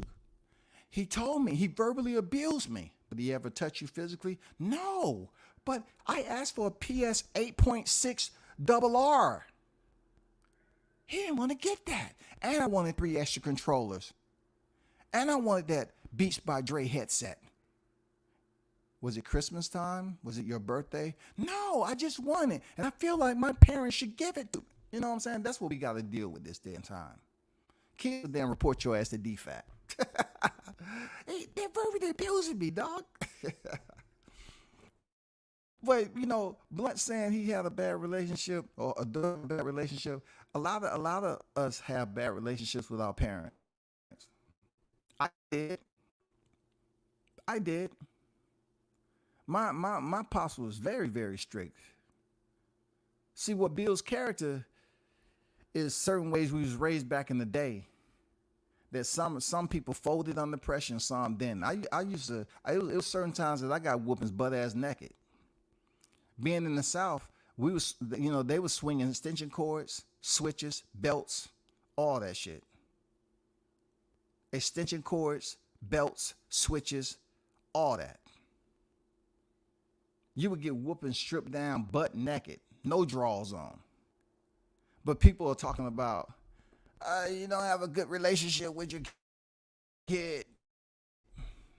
He told me, he verbally abused me. Did he ever touch you physically? No. But I asked for a PS 8.6 RR. He didn't want to get that. And I wanted 3 extra controllers. And I wanted that Beats by Dre headset. Was it Christmas time? Was it your birthday? No, I just want it. And I feel like my parents should give it to me. You know what I'm saying? That's what we got to deal with this damn time. Kids then report your ass to DFAC. They're verbally abusing me, dog. But Blunt saying he had a bad relationship or a bad relationship. A lot of us have bad relationships with our parents. I did. My pops was very, very strict. See, what builds character is certain ways we was raised back in the day. That some people folded under pressure and some didn't. It was certain times that I got whoopings butt ass naked. Being in the South, they was swinging extension cords, switches, belts, all that shit. Extension cords, belts, switches, all that. You would get whooping stripped down, butt naked, no drawers on. But people are talking about, you don't have a good relationship with your kid.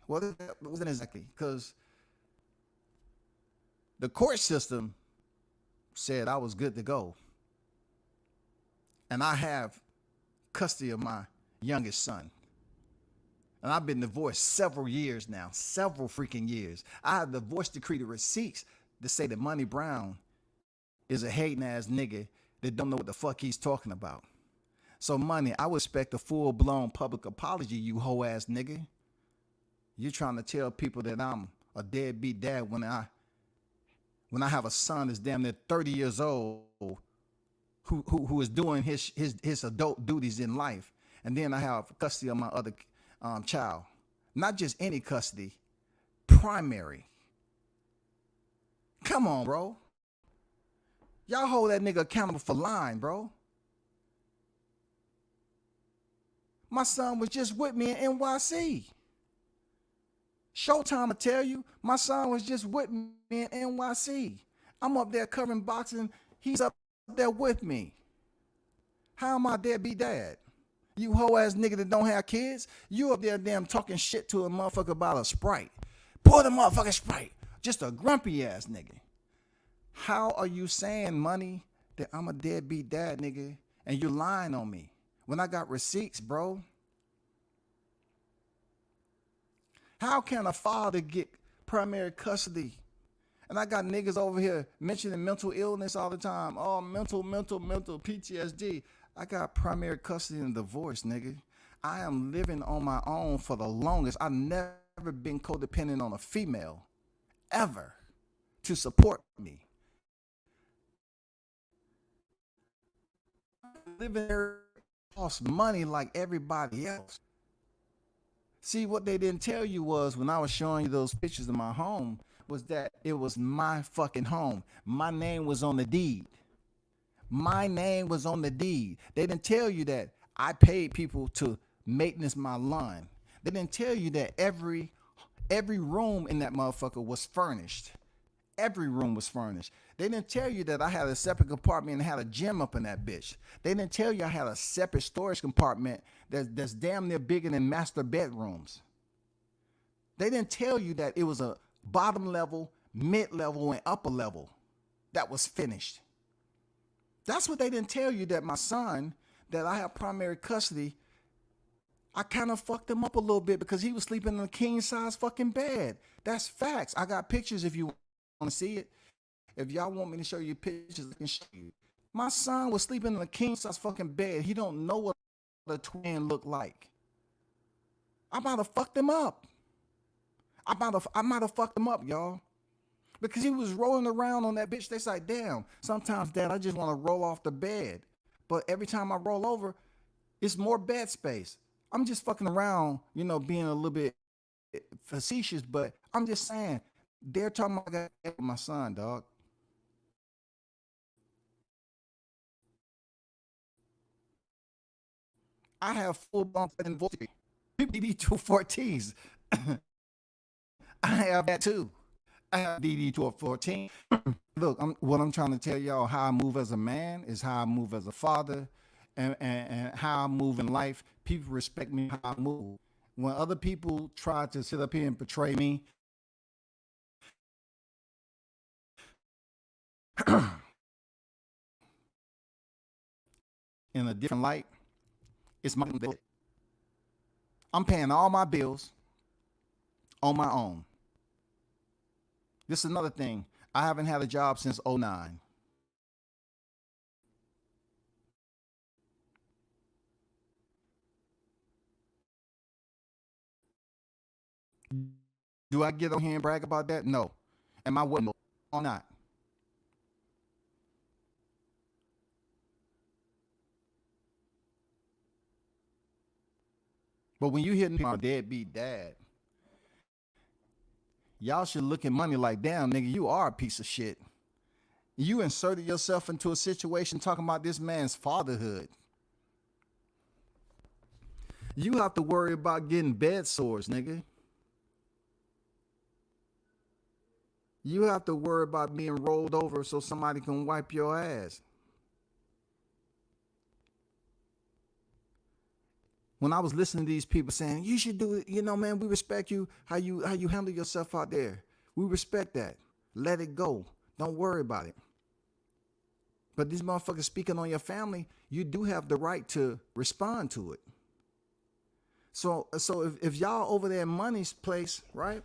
Well, that wasn't exactly, because the court system said I was good to go. And I have custody of my youngest son. And I've been divorced several years now, several freaking years. I have divorce decree, the receipts to say that Money Brown is a hating ass nigga that don't know what the fuck he's talking about. So Money, I would expect a full blown public apology, you hoe ass nigga. You're trying to tell people that I'm a deadbeat dad when I have a son that's damn near 30 years old who is doing his adult duties in life. And then I have custody of my other child. Not just any custody, primary. Come on, bro. Y'all hold that nigga accountable for lying, bro. My son was just with me in NYC. Showtime will tell you, my son was just with me in NYC. I'm up there covering boxing. He's up there with me. How am I deadbeat dad? You hoe ass nigga that don't have kids, you up there damn talking shit to a motherfucker about a Sprite. Pour the motherfucking Sprite. Just a grumpy ass nigga. How are you saying, Money, that I'm a deadbeat dad, nigga, and you're lying on me when I got receipts, bro? How can a father get primary custody? And I got niggas over here mentioning mental illness all the time. Oh, mental, PTSD. I got primary custody and divorce, nigga. I am living on my own for the longest. I've never been codependent on a female, ever, to support me. Living there costs money like everybody else. See, what they didn't tell you was when I was showing you those pictures of my home was that it was my fucking home. My name was on the deed. My name was on the deed. They didn't tell you that I paid people to maintenance my lawn. They didn't tell you that every room in that motherfucker was furnished. Every room was furnished. They didn't tell you that I had a separate compartment and had a gym up in that bitch. They didn't tell you I had a separate storage compartment that's damn near bigger than master bedrooms. They didn't tell you that it was a bottom level, mid level, and upper level that was finished. That's what they didn't tell you, that my son, that I have primary custody, I kind of fucked him up a little bit because he was sleeping in a king size fucking bed. That's facts. I got pictures if you want to see it. If y'all want me to show you pictures, I can show you. My son was sleeping in a king size fucking bed. He don't know what a twin look like. I might have fucked him up. I might have fucked him up, y'all. Because he was rolling around on that bitch. They like, damn, sometimes, Dad, I just want to roll off the bed. But every time I roll over, it's more bed space. I'm just fucking around, being a little bit facetious, but I'm just saying, they're talking about my son, dog. I have full blown divorce. People DD 214s. I have that too. I have DD 214. Look, what I'm trying to tell y'all, how I move as a man is how I move as a father, and how I move in life. People respect me how I move. When other people try to sit up here and portray me in a different light, it's my. I'm paying all my bills on my own. This is another thing. I haven't had a job since '09. Do I get on here and brag about that? No. Am I willing or not? But when you hear my deadbeat dad, y'all should look at money like, damn, nigga, you are a piece of shit. You inserted yourself into a situation talking about this man's fatherhood. You have to worry about getting bed sores, nigga. You have to worry about being rolled over so somebody can wipe your ass. When I was listening to these people saying, you should do it, man, we respect you, how you handle yourself out there. We respect that. Let it go. Don't worry about it. But these motherfuckers speaking on your family, you do have the right to respond to it. So if y'all over there in Money's place, right?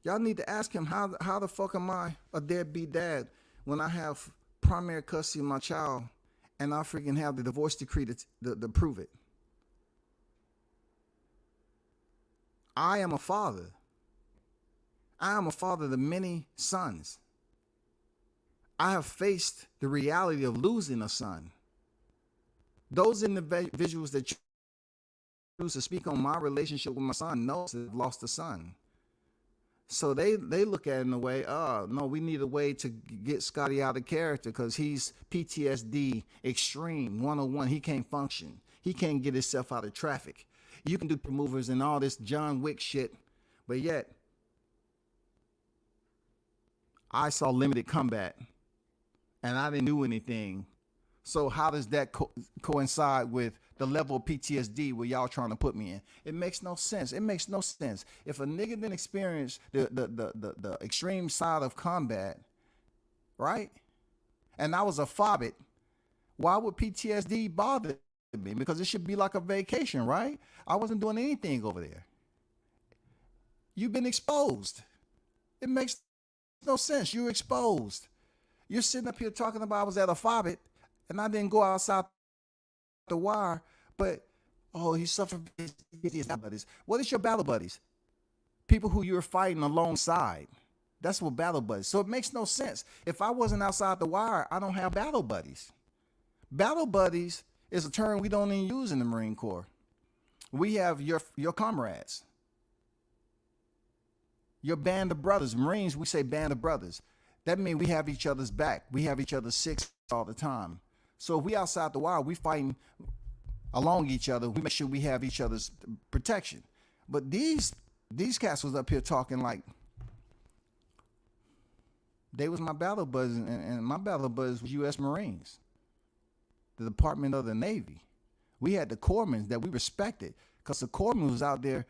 Y'all need to ask him, how the fuck am I a deadbeat dad when I have primary custody of my child and I freaking have the divorce decree to prove it? I am a father. I am a father to many sons. I have faced the reality of losing a son. Those individuals that choose to speak on my relationship with my son knows that I've lost a son. So they look at it in a way, oh, no, we need a way to get Scotty out of character because he's PTSD extreme 101. He can't function. He can't get himself out of traffic. You can do movers and all this John Wick shit, but yet I saw limited combat and I didn't do anything. So how does that coincide with the level of PTSD where y'all trying to put me in? It makes no sense. It makes no sense. If a nigga didn't experience the extreme side of combat, right? And I was a fobbit, why would PTSD bother me? Because it should be like a vacation, right? I wasn't doing anything over there. You've been exposed. It makes no sense. You're exposed. You're sitting up here talking about I was at a fobbit and I didn't go outside the wire, but he suffered his buddies. What is your battle buddies? People who you're fighting alongside. That's what battle buddies. So it makes no sense. If I wasn't outside the wire, I don't have battle buddies. Battle buddies is a term we don't even use in the Marine Corps. We have your comrades. Your band of brothers. Marines, we say band of brothers. That means we have each other's back. We have each other's six all the time. So if we outside the wire, we fighting along each other. We make sure we have each other's protection. But these cats was up here talking like they was my battle buddies, and my battle buddies was U.S. Marines, the Department of the Navy. We had the corpsmen that we respected because the corpsmen was out there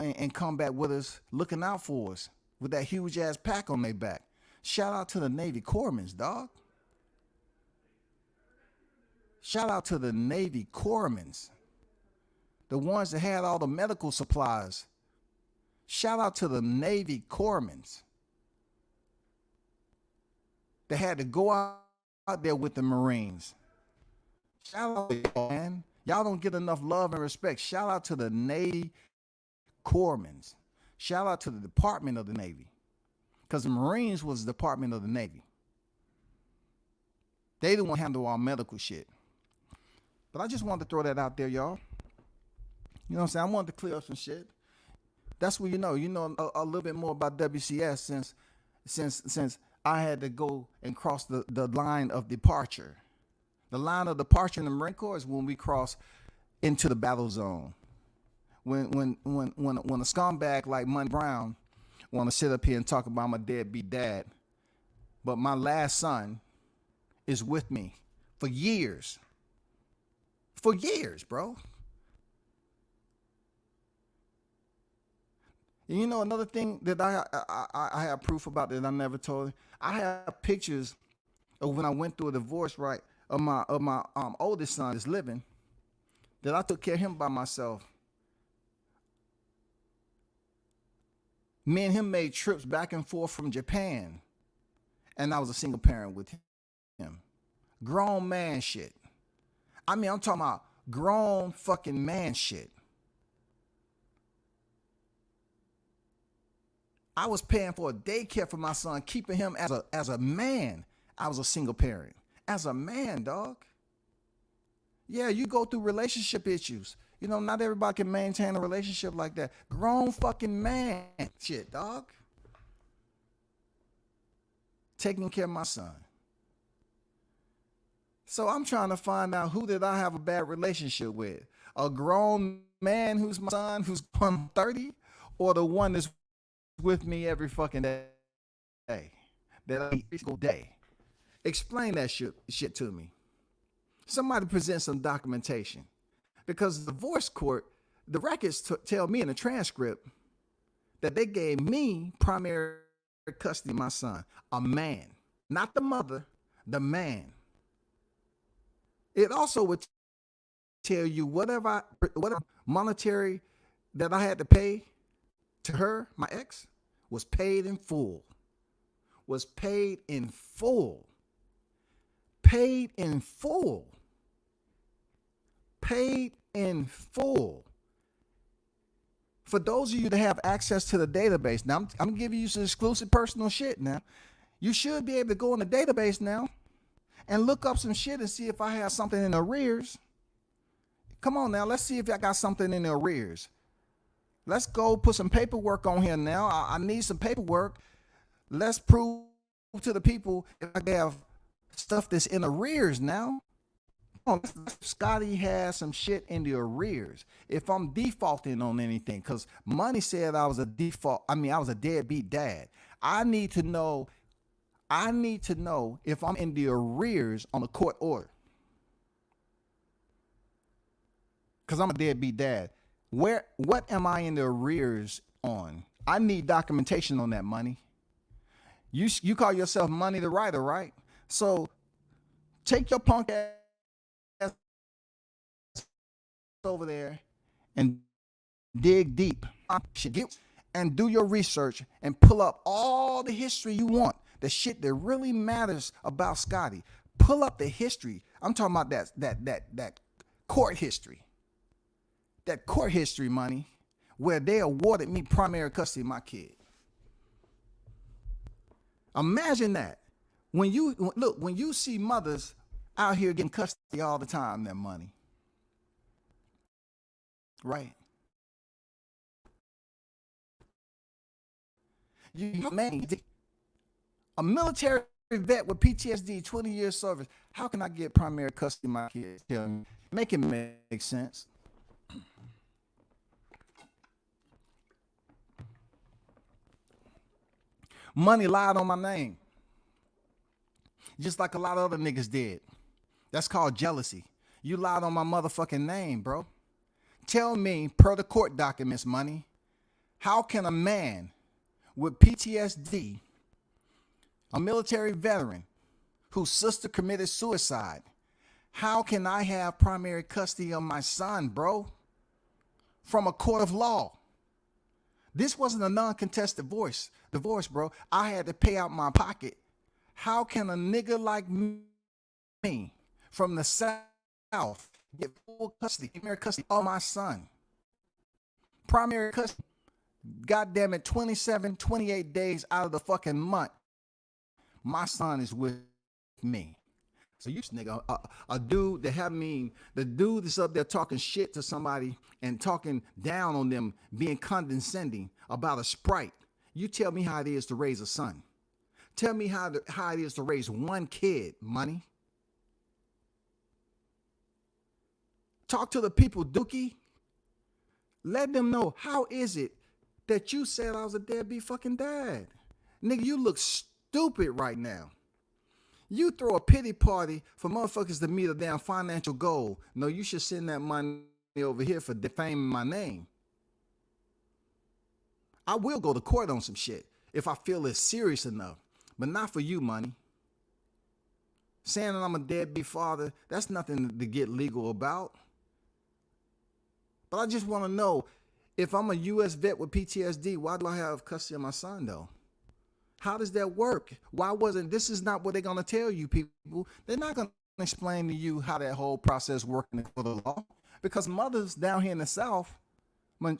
in combat with us, looking out for us with that huge ass pack on their back. Shout out to the Navy corpsmen, dog. Shout out to the Navy corpsmen, the ones that had all the medical supplies. Shout out to the Navy corpsmen that had to go out there with the Marines. Shout out to y'all, man. Y'all don't get enough love and respect. Shout out to the Navy corpsmen. Shout out to the Department of the Navy, because the Marines was the Department of the Navy. They the one handle our medical shit. But I just wanted to throw that out there, y'all. You know what I'm saying? I wanted to clear up some shit. That's what you know a little bit more about WCS since I had to go and cross the line of departure. The line of departure in the Marine Corps is when we cross into the battle zone. When a scumbag like Money Brown want to sit up here and talk about my deadbeat dad, but my last son is with me for years. For years, bro. And you know another thing that I have proof about that I never told you? I have pictures of when I went through a divorce, right, of my oldest son is living, that I took care of him by myself. Me and him made trips back and forth from Japan, and I was a single parent with him. Grown man shit. I mean, I'm talking about grown fucking man shit. I was paying for a daycare for my son, keeping him as a man. I was a single parent. As a man, dog. Yeah, you go through relationship issues. You know, not everybody can maintain a relationship like that. Grown fucking man shit, dog. Taking care of my son. So I'm trying to find out who did I have a bad relationship with? A grown man who's my son, who's 30, or the one that's with me every fucking day? That every single day. Explain that shit to me. Somebody present some documentation. Because the divorce court, the records tell me in the transcript that they gave me primary custody of my son. A man. Not the mother, the man. It also would tell you whatever monetary that I had to pay to her, my ex, was paid in full. Was paid in full. Paid in full. Paid in full. For those of you that have access to the database, now I'm giving you some exclusive personal shit now. You should be able to go in the database now and look up some shit and see if I have something in arrears. Come on now, let's see if I got something in the arrears. Let's go put some paperwork on here now. I need some paperwork. Let's prove to the people if I have stuff that's in arrears now. Scotty has some shit in the arrears. If I'm defaulting on anything, because Money said I was a deadbeat dad. I need to know if I'm in the arrears on a court order. Because I'm a deadbeat dad. What am I in the arrears on? I need documentation on that, Money. You call yourself Money the writer, right? So take your punk ass over there and dig deep and do your research and pull up all the history you want, the shit that really matters about Scotty. Pull up the history. I'm talking about that court history. That court history, Money, where they awarded me primary custody of my kid. Imagine that. When you see mothers out here getting custody all the time, that Money. Right. A military vet with PTSD, 20 years service. How can I get primary custody of my kids? Make it make sense. Money lied on my name. Just like a lot of other niggas did. That's called jealousy. You lied on my motherfucking name, bro. Tell me, per the court documents, Money, how can a man with PTSD, a military veteran whose sister committed suicide, how can I have primary custody of my son, bro? From a court of law. This wasn't a non-contested divorce, bro. I had to pay out my pocket. How can a nigga like me from the South get full custody, primary custody of my son? Primary custody, goddamn it, 27, 28 days out of the fucking month, my son is with me. So you nigga, a dude that the dude that's up there talking shit to somebody and talking down on them, being condescending about a Sprite. You tell me how it is to raise a son. Tell me how it is to raise one kid, money. Talk to the people, Dookie. Let them know, how is it that you said I was a deadbeat fucking dad? Nigga, you look stupid right now. You throw a pity party for motherfuckers to meet a damn financial goal. No, you should send that money over here for defaming my name. I will go to court on some shit if I feel it's serious enough, but not for you, money. Saying that I'm a deadbeat father, that's nothing to get legal about. But I just want to know, if I'm a U.S. vet with PTSD, why do I have custody of my son, though? How does that work? This is not what they're going to tell you, people. They're not going to explain to you how that whole process works in the court of law. Because mothers down here in the South, the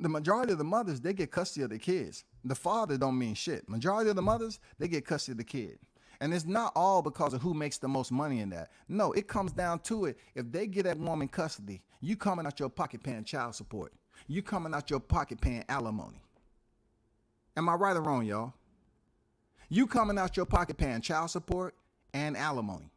majority of the mothers, they get custody of their kids. The father don't mean shit. Majority of the mothers, they get custody of the kid. And it's not all because of who makes the most money in that. No, it comes down to it. If they get that woman custody, you coming out your pocket paying child support. You coming out your pocket paying alimony. Am I right or wrong, y'all? You coming out your pocket paying child support and alimony.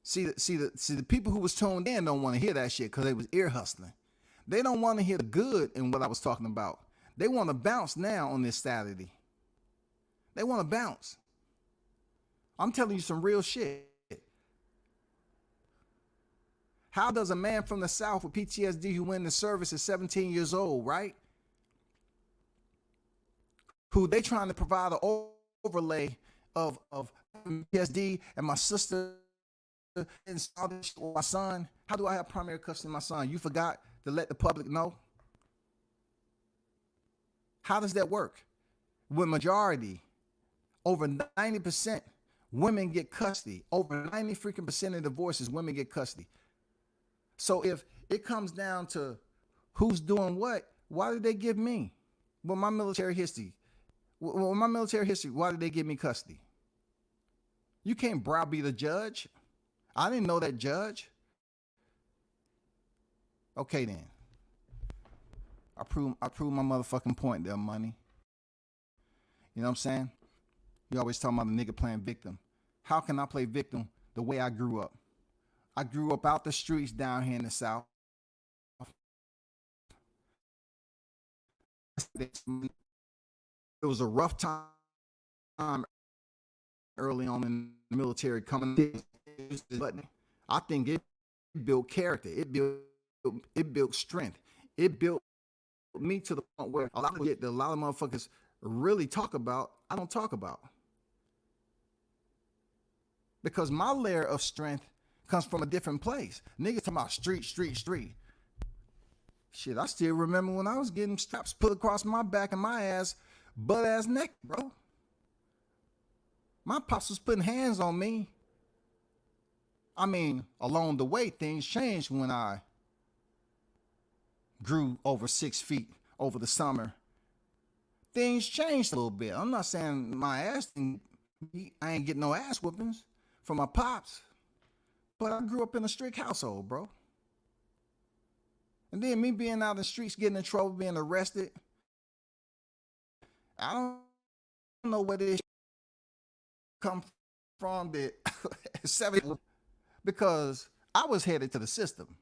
See the people who was tuned in don't want to hear that shit because they was ear hustling. They don't want to hear the good in what I was talking about. They want to bounce now on this Saturday. They want to bounce. I'm telling you some real shit. How does a man from the South with PTSD who went in the service at 17 years old, right? Who they trying to provide an overlay of PTSD, and my sister and my son. How do I have primary custody of my son? You forgot to let the public know? How does that work? With majority, over 90%, women get custody. Over 90 freaking percent of divorces, women get custody. So if it comes down to who's doing what, why did they give me? Well, my military history. Why did they give me custody? You can't browbeat a judge. I didn't know that judge. Okay then. I prove my motherfucking point there, money. You know what I'm saying? You always talking about the nigga playing victim. How can I play victim the way I grew up? I grew up out the streets down here in the South. It was a rough time early on in the military coming. But I think it built character. It built strength. It built me to the point where a lot of motherfuckers really talk about, I don't talk about. Because my layer of strength comes from a different place. Niggas talking about street. Shit, I still remember when I was getting straps put across my back and my ass, butt ass naked, bro. My pops was putting hands on me. I mean, along the way, things changed when I grew over 6 feet over the summer. Things changed a little bit. I'm not saying my ass, I ain't getting no ass whoopings from my pops, but I grew up in a strict household, bro. And then me being out in the streets, getting in trouble, being arrested, I don't know where this come from, that 7, because I was headed to the system.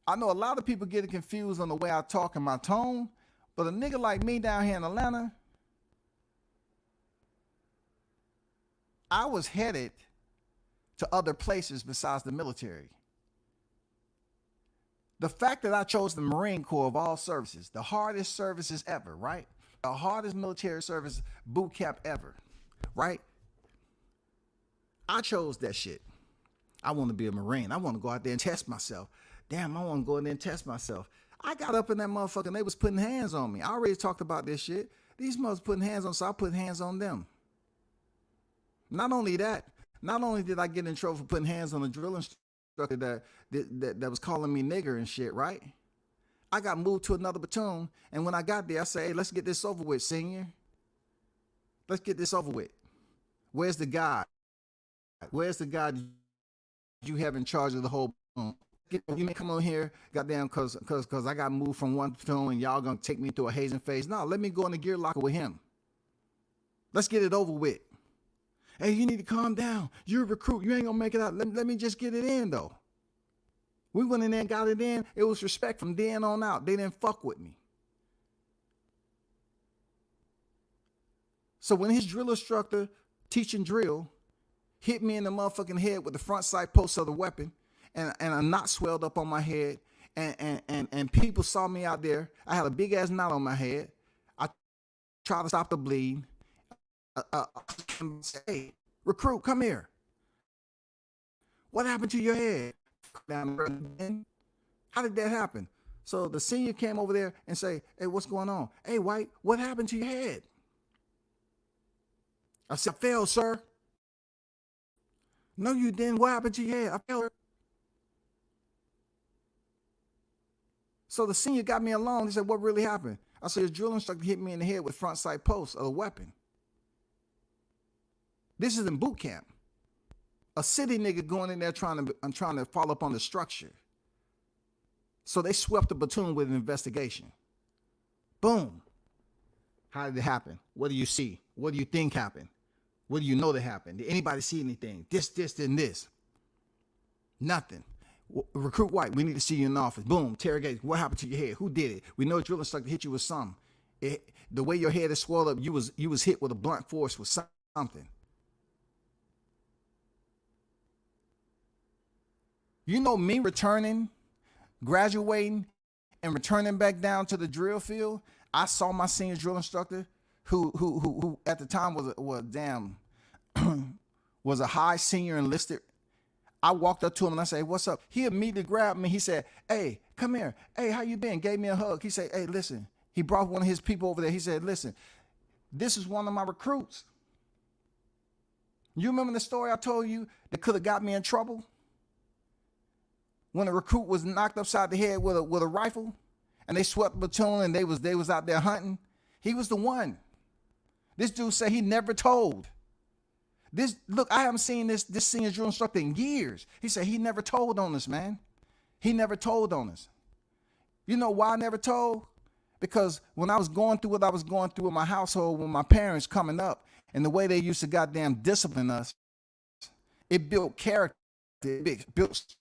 I know a lot of people getting confused on the way I talk and my tone, but a nigga like me down here in Atlanta, I was headed to other places besides the military. The fact that I chose the Marine Corps of all services, the hardest services ever, right? The hardest military service boot camp ever, right? I chose that shit. I want to be a Marine. I want to go out there and test myself. Damn, I want to go in there and test myself. I got up in that motherfucker and they was putting hands on me. I already talked about this shit. These motherfuckers putting hands on, so I put hands on them. Not only that, not only did I get in trouble for putting hands on the drill instructor that was calling me nigger and shit, right? I got moved to another platoon, and when I got there, I said, hey, let's get this over with, senior. Let's get this over with. Where's the guy? Where's the guy you have in charge of the whole platoon? You may come on here, goddamn, cause I got moved from one platoon and y'all gonna take me through a hazing phase. No, let me go in the gear locker with him. Let's get it over with. Hey, you need to calm down. You're a recruit. You ain't gonna make it out. Let me just get it in though. We went in there and got it in. It was respect from then on out. They didn't fuck with me. So when his drill instructor teaching drill hit me in the motherfucking head with the front sight post of the weapon, and a knot swelled up on my head, and people saw me out there. I had a big ass knot on my head. I tried to stop the bleed. Hey, recruit, come here. What happened to your head? How did that happen? So the senior came over there and say, hey, what's going on? Hey, White, what happened to your head? I said, I fell, sir. No, you didn't. What happened to your head? I fell. So the senior got me alone. He said, what really happened? I said, your drill instructor hit me in the head with front sight post of a weapon. This is in boot camp. A city nigga going in there trying to follow up on the structure. So they swept the platoon with an investigation. Boom. How did it happen? What do you see? What do you think happened? What do you know that happened? Did anybody see anything? This, and this. Nothing. Recruit White, we need to see you in the office. Boom, interrogate. What happened to your head? Who did it? We know a drill instructor hit you with something. The way your head is swelled up, you was hit with a blunt force with something. You know me returning, graduating, and returning back down to the drill field. I saw my senior drill instructor, who at the time was a high senior enlisted. I walked up to him and I said, what's up? He immediately grabbed me. He said, hey, come here. Hey, how you been? Gave me a hug. He said, hey, listen. He brought one of his people over there. He said, listen, this is one of my recruits. You remember the story I told you that could have got me in trouble? When a recruit was knocked upside the head with a rifle and they swept the platoon and they was out there hunting. He was the one. This dude said he never told. Look, I haven't seen this senior drill instructor in years. He said he never told on us, man. He never told on us. You know why I never told? Because when I was going through what I was going through in my household with my parents coming up and the way they used to goddamn discipline us, it built character. It built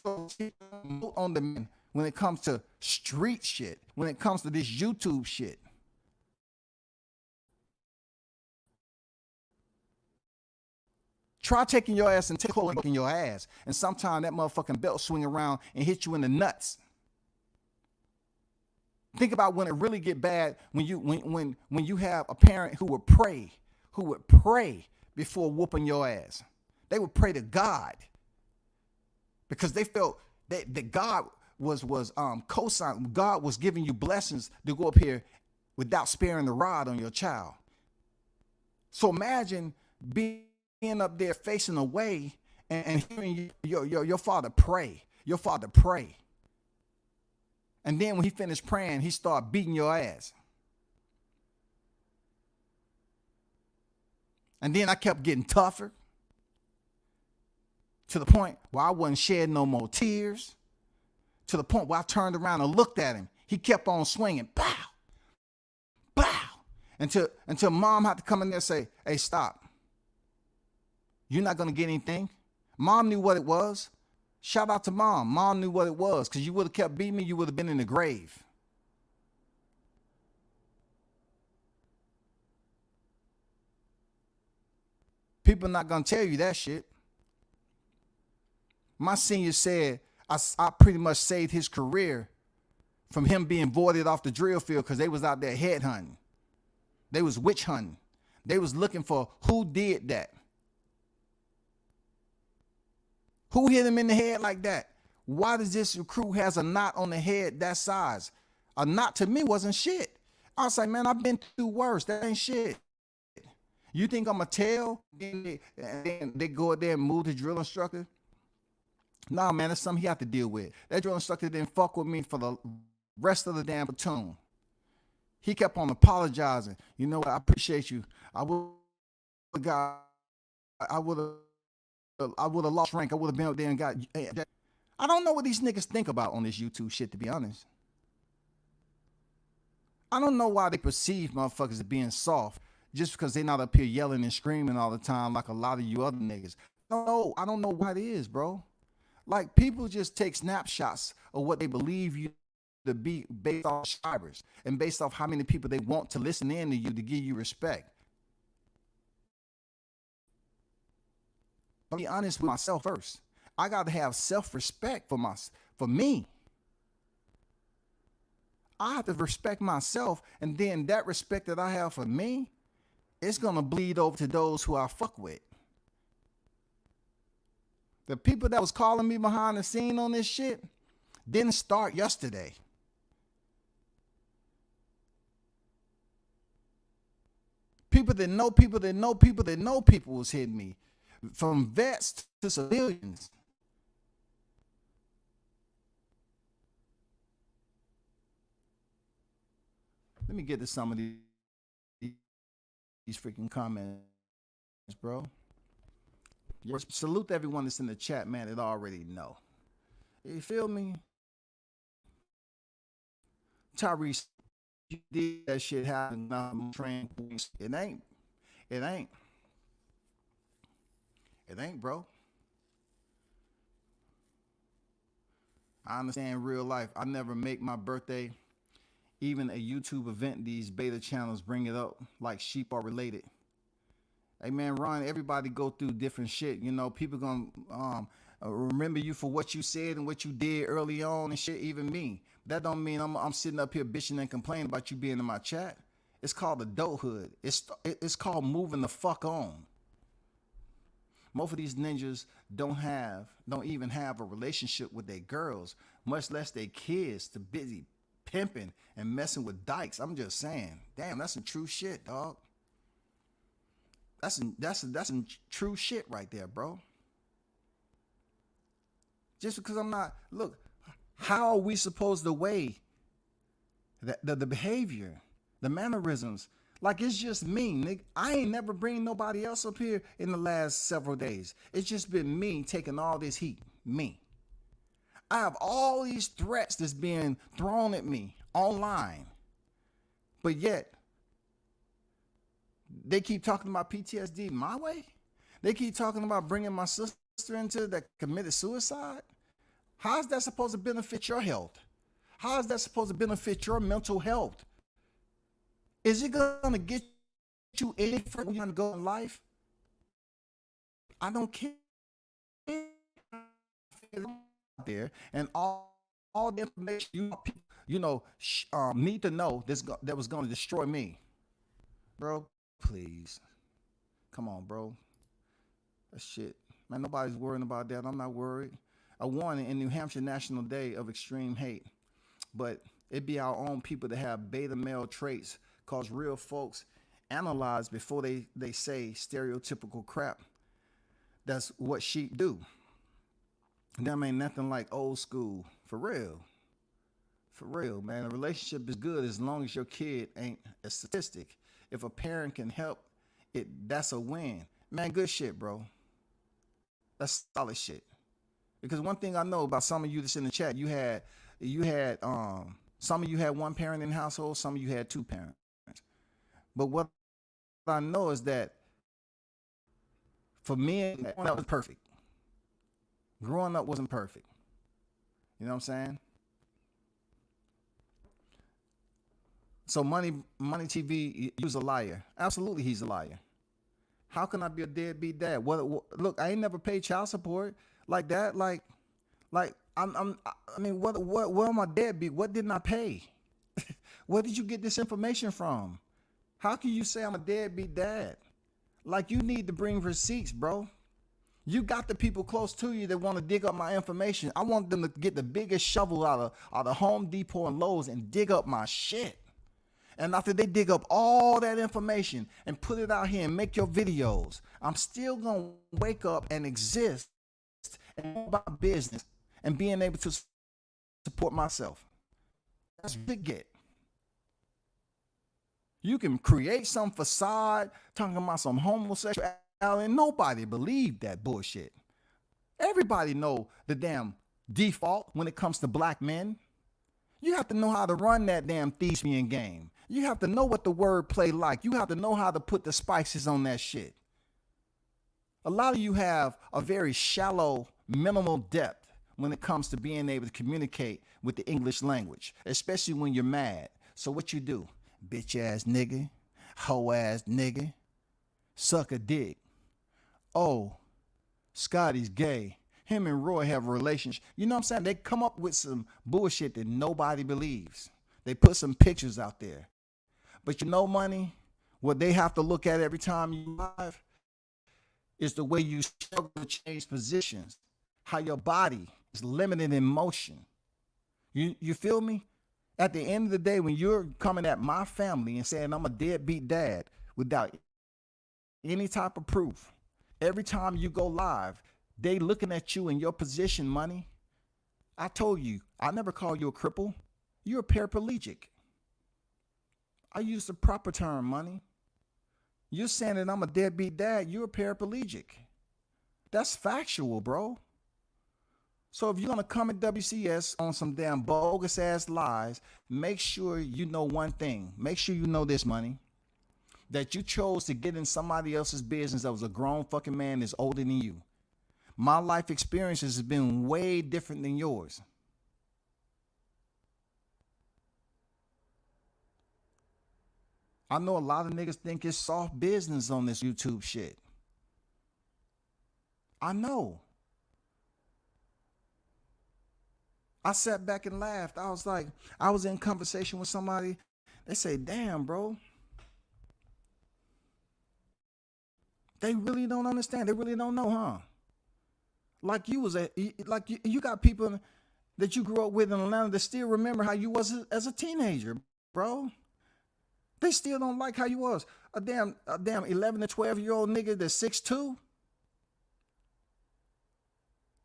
on the men when it comes to street shit, when it comes to this YouTube shit. Try taking your ass and taking your ass, and sometime that motherfucking belt swing around and hit you in the nuts. Think about when it really get bad when you have a parent who would pray before whooping your ass. They would pray to God because they felt that God was co-signing. God was giving you blessings to go up here without sparing the rod on your child. So imagine being up there facing away and hearing your father pray. Your father pray. And then when he finished praying, he started beating your ass. And then I kept getting tougher to the point where I wasn't shedding no more tears, to the point where I turned around and looked at him. He kept on swinging, pow, pow, until mom had to come in there and say, hey, stop. You're not going to get anything. Mom knew what it was. Shout out to mom. Mom knew what it was, because you would have kept beating me. You would have been in the grave. People not going to tell you that shit. My senior said I pretty much saved his career from him being voided off the drill field because they was out there head hunting. They was witch hunting. They was looking for who did that. Who hit him in the head like that? Why does this recruit has a knot on the head that size? A knot to me wasn't shit. I was like, man, I've been through worse. That ain't shit. You think I'm going to tell? And then they go out there and move the drill instructor? Nah, man, that's something he had to deal with. That drill instructor didn't fuck with me for the rest of the damn platoon. He kept on apologizing. You know what? I appreciate you. I would have got. I would have lost rank. I would have been up there and got. I don't know what these niggas think about on this YouTube shit, to be honest. I don't know why they perceive motherfuckers as being soft just because they not up here yelling and screaming all the time like a lot of you other niggas. I don't know why it is, bro. Like, people just take snapshots of what they believe you to be based off subscribers and based off how many people they want to listen in to you to give you respect. I'll be honest with myself first. I got to have self-respect for me. I have to respect myself, and then that respect that I have for me, it's going to bleed over to those who I fuck with. The people that was calling me behind the scene on this shit didn't start yesterday. People that know people that know people that know people was hitting me, from vets to civilians. Let me get to some of these freaking comments, bro. Salute to everyone that's in the chat, man, that already know. You feel me? Tyrese, you did that shit happen. It ain't, bro. I understand real life. I never make my birthday, even a YouTube event, these beta channels bring it up like sheep are related. Hey man, Ron, everybody go through different shit. You know, people gonna remember you for what you said and what you did early on and shit, even me. That don't mean I'm sitting up here bitching and complaining about you being in my chat. It's called adulthood. It's called moving the fuck on. Most of these ninjas don't even have a relationship with their girls, much less their kids, to busy pimping and messing with dykes. I'm just saying, damn, that's some true shit, dog. That's some true shit right there, bro. Just because I'm not, look, how are we supposed to weigh the behavior, the mannerisms? Like, it's just me, nigga. I ain't never bring nobody else up here in the last several days. It's just been me taking all this heat, me. I have all these threats that's being thrown at me online, but yet they keep talking about PTSD my way. They keep talking about bringing my sister into that committed suicide. How is that supposed to benefit your health? How is that supposed to benefit your mental health? Is it going to get you any further you want to go in life? I don't care. There and all the information need to know that was going to destroy me, bro. Please, come on, bro. That shit, man. Nobody's worrying about that. I'm not worried. A warning in New Hampshire National Day of Extreme Hate, but it be our own people that have beta male traits, cause real folks analyze before they say stereotypical crap. That's what she do. Them ain't nothing like old school. For real. For real, man. A relationship is good as long as your kid ain't a statistic. If a parent can help it, that's a win. Man, good shit, bro. That's solid shit. Because one thing I know about some of you that's in the chat, some of you had one parent in the household, some of you had two parents. But what I know is that for me, that was perfect. Growing up wasn't perfect. You know what I'm saying? So Money TV, he's a liar. Absolutely, he's a liar. How can I be a deadbeat dad? What? Look, I ain't never paid child support like that. Like, what am I deadbeat? What didn't I pay? Where did you get this information from? How can you say I'm a deadbeat dad? Like, you need to bring receipts, bro. You got the people close to you that want to dig up my information. I want them to get the biggest shovel out of Home Depot and Lowe's and dig up my shit. And after they dig up all that information and put it out here and make your videos, I'm still going to wake up and exist and go about business and being able to support myself. That's what you get. You can create some facade talking about some homosexuality, and nobody believed that bullshit. Everybody know the damn default when it comes to black men. You have to know how to run that damn thespian game. You have to know what the word play like. You have to know how to put the spices on that shit. A lot of you have a very shallow, minimal depth when it comes to being able to communicate with the English language, especially when you're mad. So what you do? Bitch ass nigga, hoe ass nigga, suck a dick. Oh, Scotty's gay. Him and Roy have a relationship. You know what I'm saying? They come up with some bullshit that nobody believes. They put some pictures out there. But you know, money, what they have to look at every time you live is the way you struggle to change positions, how your body is limited in motion. You feel me? At the end of the day, when you're coming at my family and saying I'm a deadbeat dad without any type of proof, every time you go live, they looking at you in your position, money. I told you, I never call you a cripple. You're a paraplegic. I use the proper term, money. You're saying that I'm a deadbeat dad. You're a paraplegic. That's factual, bro. So if you're going to come at WCS on some damn bogus ass lies, make sure you know one thing. Make sure you know this, money. That you chose to get in somebody else's business that was a grown fucking man that's older than you. My life experiences has been way different than yours. I know a lot of niggas think it's soft business on this YouTube shit. I know. I sat back and laughed. I was like, I was in conversation with somebody. They say, damn, bro. They really don't understand. They really don't know, huh? Like you was you got people that you grew up with in Atlanta that still remember how you was as a teenager, bro. They still don't like how you was. A damn 11 to 12-year-old nigga that's 6'2".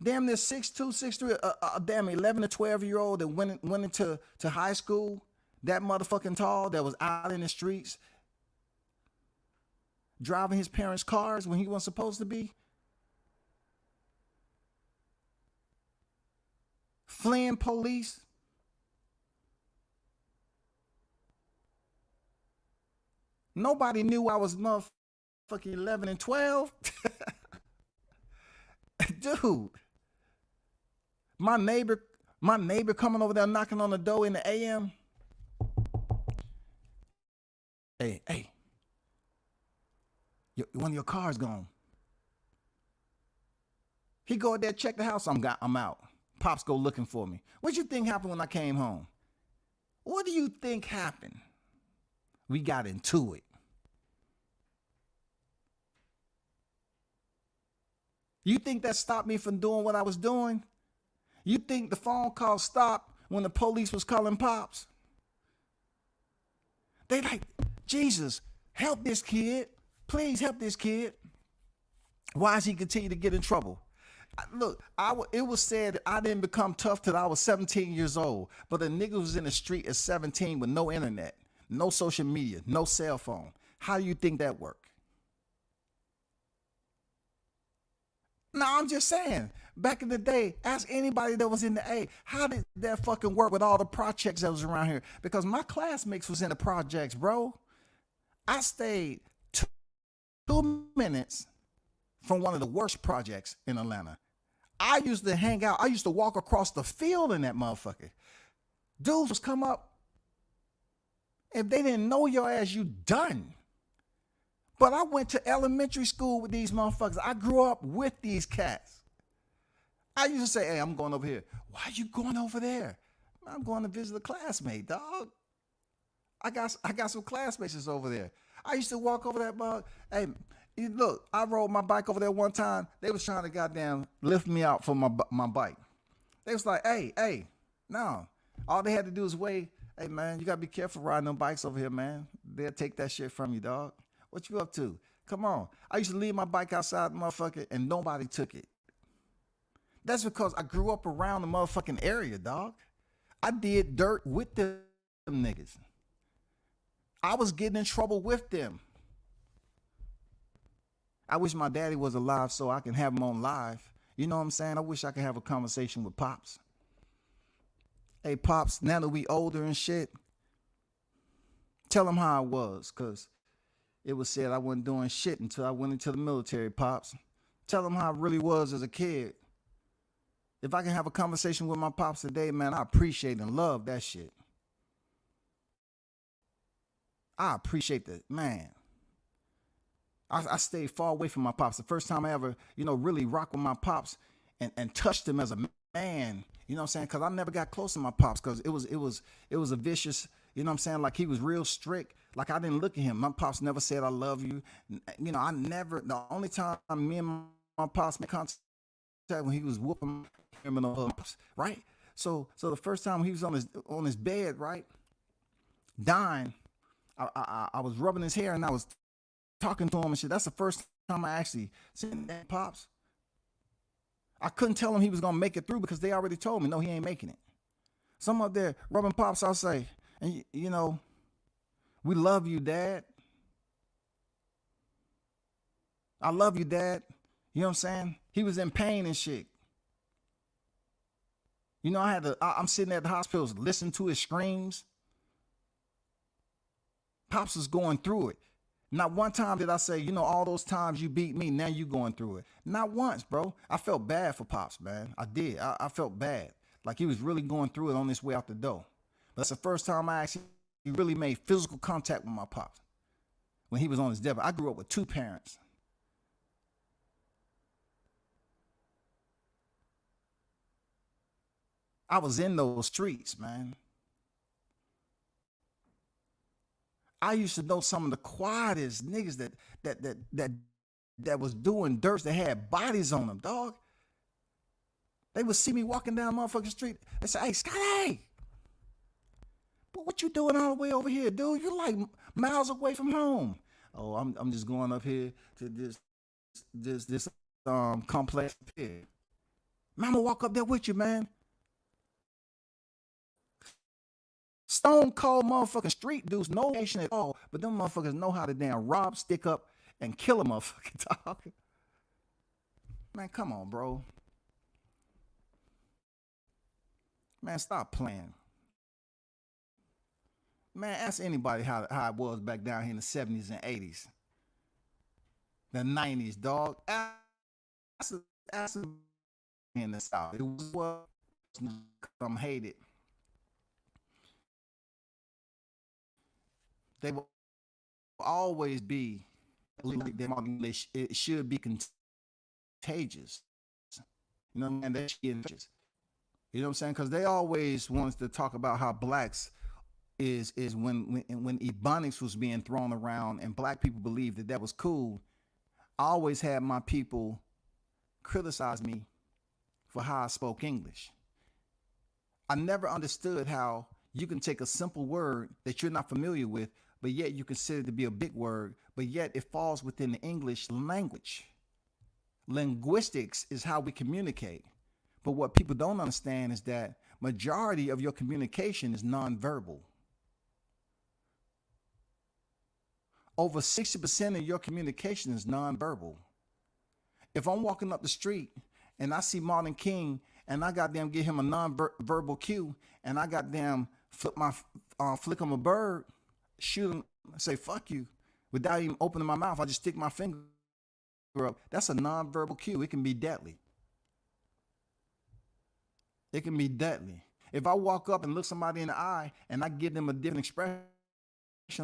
Damn near 6'2", 6'3", a damn 11 to 12-year-old that went into high school, that motherfucking tall, that was out in the streets, driving his parents' cars when he wasn't supposed to be, fleeing police. Nobody knew I was motherfucking 11 and 12. Dude. My neighbor coming over there knocking on the door in the AM. Hey. One of your cars gone. He go out there, check the house, I'm out. Pops go looking for me. What you think happened when I came home? What do you think happened? We got into it. You think that stopped me from doing what I was doing? You think the phone call stopped when the police was calling Pops? They like, Jesus, help this kid. Please help this kid. Why does he continue to get in trouble? Look, it was said that I didn't become tough till I was 17 years old. But a nigga was in the street at 17 with no internet, no social media, no cell phone. How do you think that worked? No, I'm just saying. Back in the day, ask anybody that was in the A, how did that fucking work with all the projects that was around here? Because my classmates was in the projects, bro. I stayed 2 minutes from one of the worst projects in Atlanta. I used to hang out. I used to walk across the field in that motherfucker. Dudes was come up. If they didn't know your ass, you done. But I went to elementary school with these motherfuckers. I grew up with these cats. I used to say, hey, I'm going over here. Why are you going over there? I'm going to visit a classmate, dog. I got some classmates that's over there. I used to walk over that mug. Hey, look, I rode my bike over there one time. They was trying to goddamn lift me out for my bike. They was like, hey, no. All they had to do was wait. Hey, man, you got to be careful riding them bikes over here, man. They'll take that shit from you, dog. What you up to? Come on. I used to leave my bike outside the motherfucker and nobody took it. That's because I grew up around the motherfucking area, dog. I did dirt with them niggas. I was getting in trouble with them. I wish my daddy was alive so I can have him on live. You know what I'm saying? I wish I could have a conversation with Pops. Hey, Pops, now that we older and shit, tell him how I was, because it was said I wasn't doing shit until I went into the military, Pops. Tell him how I really was as a kid. If I can have a conversation with my Pops today, man, I appreciate and love that shit. I appreciate that, man. I stayed far away from my Pops. The first time I ever, really rocked with my Pops and touched him as a man, you know what I'm saying? Because I never got close to my Pops because it was a vicious, you know what I'm saying? Like he was real strict. Like I didn't look at him. My Pops never said I love you. The only time me and my Pops made contact when he was whooping criminal ups, right? So the first time he was on his bed, right, dying, I was rubbing his hair and I was talking to him and shit. That's the first time I actually seen that Pops. I couldn't tell him he was gonna make it through because they already told me, no, he ain't making it. So I'm up there rubbing Pops, I'll say, and we love you, Dad. I love you, Dad. You know what I'm saying? He was in pain and shit. I'm sitting at the hospital listening to his screams. Pops was going through it. Not one time did I say, all those times you beat me, now you going through it. Not once, bro. I felt bad for Pops, man. I did. I felt bad. Like he was really going through it on his way out the door. But that's the first time I actually really made physical contact with my Pops. When he was on his deathbed. I grew up with two parents. I was in those streets, man. I used to know some of the quietest niggas that was doing dirt that had bodies on them, dog. They would see me walking down motherfucking street. They say, "Hey, Scotty, but what you doing all the way over here, dude? You're like miles away from home." Oh, I'm just going up here to this complex here. Man, I'm gonna walk up there with you, man. Stone cold motherfucking street dudes, no nation at all, but them motherfuckers know how to damn rob, stick up, and kill a motherfucking dog. Man, come on, bro. Man, stop playing. Man, ask anybody how it was back down here in the 70s and 80s. The 90s, dog. Ask in the South. It was I'm hated. They will always be, it should be contagious. You know what I mean? You know what I'm saying? Because they always want to talk about how blacks is when Ebonics was being thrown around and black people believed that was cool. I always had my people criticize me for how I spoke English. I never understood how you can take a simple word that you're not familiar with, but yet you consider it to be a big word, but yet it falls within the English language. Linguistics is how we communicate. But what people don't understand is that majority of your communication is nonverbal. Over 60% of your communication is nonverbal. If I'm walking up the street and I see Martin King and I goddamn give him a nonverbal cue and I goddamn flick him a bird, shoot him, say fuck you, without even opening my mouth, I just stick my finger up. That's a nonverbal cue. It can be deadly. It can be deadly. If I walk up and look somebody in the eye and I give them a different expression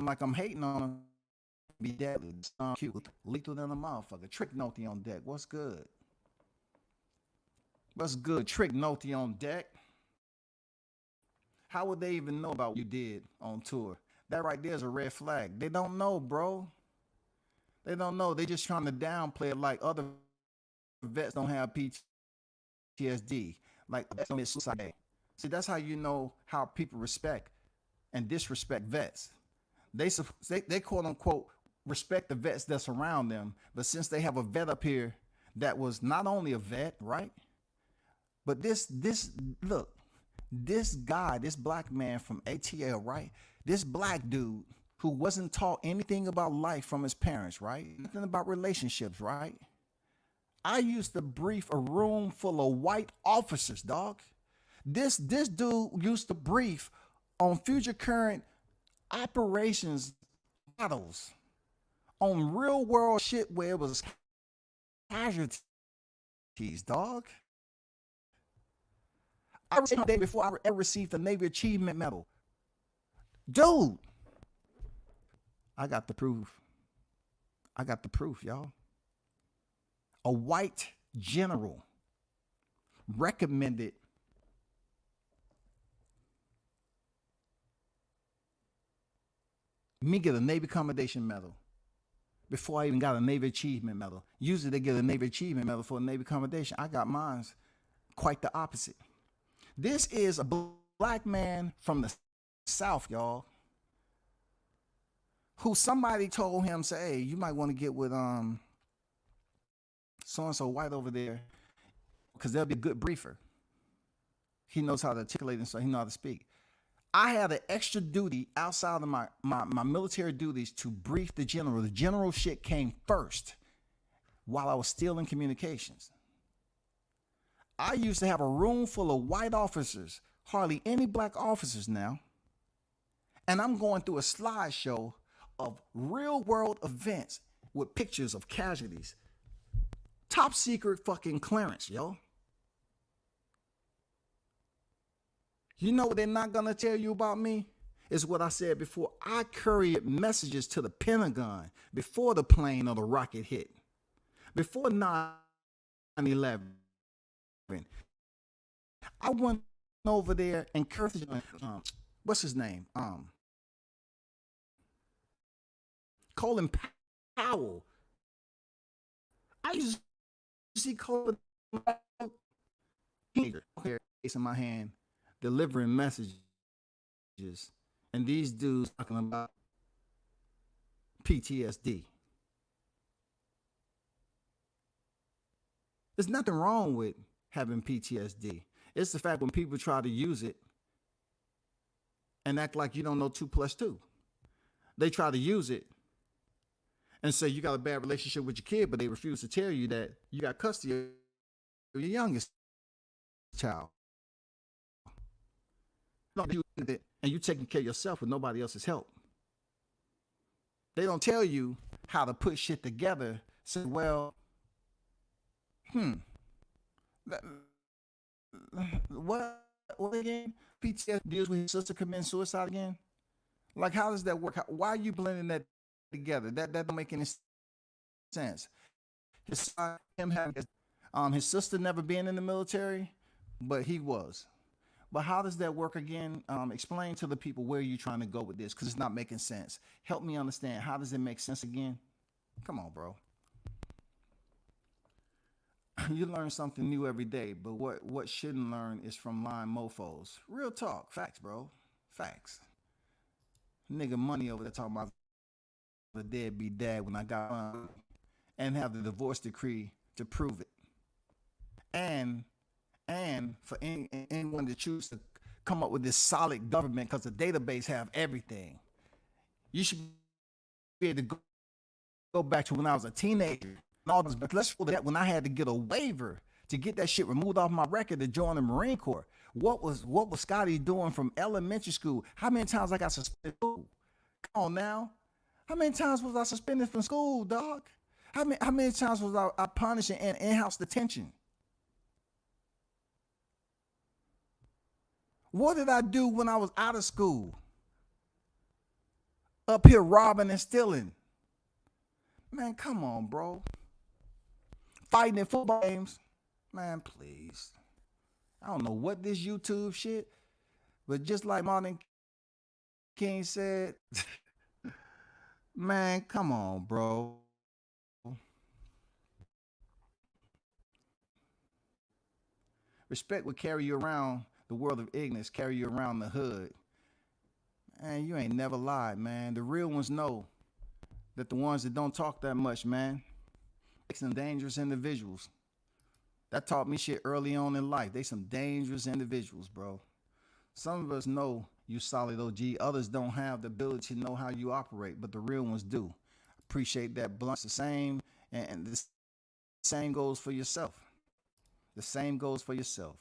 like I'm hating on them, be deadly. It's cute. Lethal than a motherfucker. Trick Noty on deck. What's good? What's good? Trick Noty on deck. How would they even know about what you did on tour? That right there is a red flag. They don't know, bro. They don't know. They just trying to downplay it like other vets don't have PTSD. Like vets don't get suicide. See, that's how you know how people respect and disrespect vets. They quote unquote respect the vets that's around them, but since they have a vet up here that was not only a vet, right? But this guy, this black man from ATL, right? This black dude who wasn't taught anything about life from his parents, right? Nothing about relationships, right? I used to brief a room full of white officers, dog. This dude used to brief on future current operations models on real world shit where it was casualties, dog. I received a day before I ever received a Navy Achievement Medal. Dude, I got the proof. I got the proof, y'all. A white general recommended me get a Navy Commendation Medal before I even got a Navy Achievement Medal. Usually they get a Navy Achievement Medal for a Navy Commendation. I got mine quite the opposite. This is a black man from the South, y'all, who somebody told him, say, hey, you might want to get with so-and-so white over there because they'll be a good briefer. He knows how to articulate and so he knows how to speak. I had an extra duty outside of my military duties to brief the general. The general shit came first while I was still in communications. I used to have a room full of white officers, hardly any black officers now. And I'm going through a slideshow of real world events with pictures of casualties. Top secret fucking clearance, yo. You know what they're not going to tell you about me? Is what I said before. I couriered messages to the Pentagon before the plane or the rocket hit. Before 9/11. I went over there and cursed, what's his name? Colin Powell. I used to see Colin here in my hand, delivering messages, and these dudes talking about PTSD. There's nothing wrong with having PTSD. It's the fact when people try to use it and act like you don't know 2 + 2. They try to use it and say you got a bad relationship with your kid, but they refuse to tell you that you got custody of your youngest child. And you taking care of yourself with nobody else's help. They don't tell you how to put shit together. Say, well, what again? PTSD deals with his sister committing suicide again? Like, how does that work? Why are you blending that together? That don't make any sense. His son, his sister never being in the military, but he was. But how does that work again? Explain to the people where you're trying to go with this, because it's not making sense. Help me understand. How does it make sense again? Come on, bro. You learn something new every day, but what shouldn't learn is from lying mofos. Real talk. Facts, bro. Facts. Nigga money over there talking about the deadbeat dad when I got and have the divorce decree to prove it. And for anyone to choose to come up with this solid government, because the database have everything. You should be able to go back to when I was a teenager. But let's go to that when I had to get a waiver to get that shit removed off my record to join the Marine Corps. What was Scotty doing from elementary school? How many times I got suspended from school? Come on now. How many times was I suspended from school, dog? How many times was I punished in in-house detention? What did I do when I was out of school? Up here robbing and stealing. Man, come on, bro. Fighting in football games. Man, please. I don't know what this YouTube shit, but just like Martin King said, man, come on, bro. Respect will carry you around the world of ignorance, carry you around the hood. Man, you ain't never lied, man. The real ones know that the ones that don't talk that much, man, they some dangerous individuals. That taught me shit early on in life. They some dangerous individuals, bro. Some of us know You solid OG. Others don't have the ability to know how you operate, but the real ones do. Appreciate that blunt. The same, and the same goes for yourself. The same goes for yourself.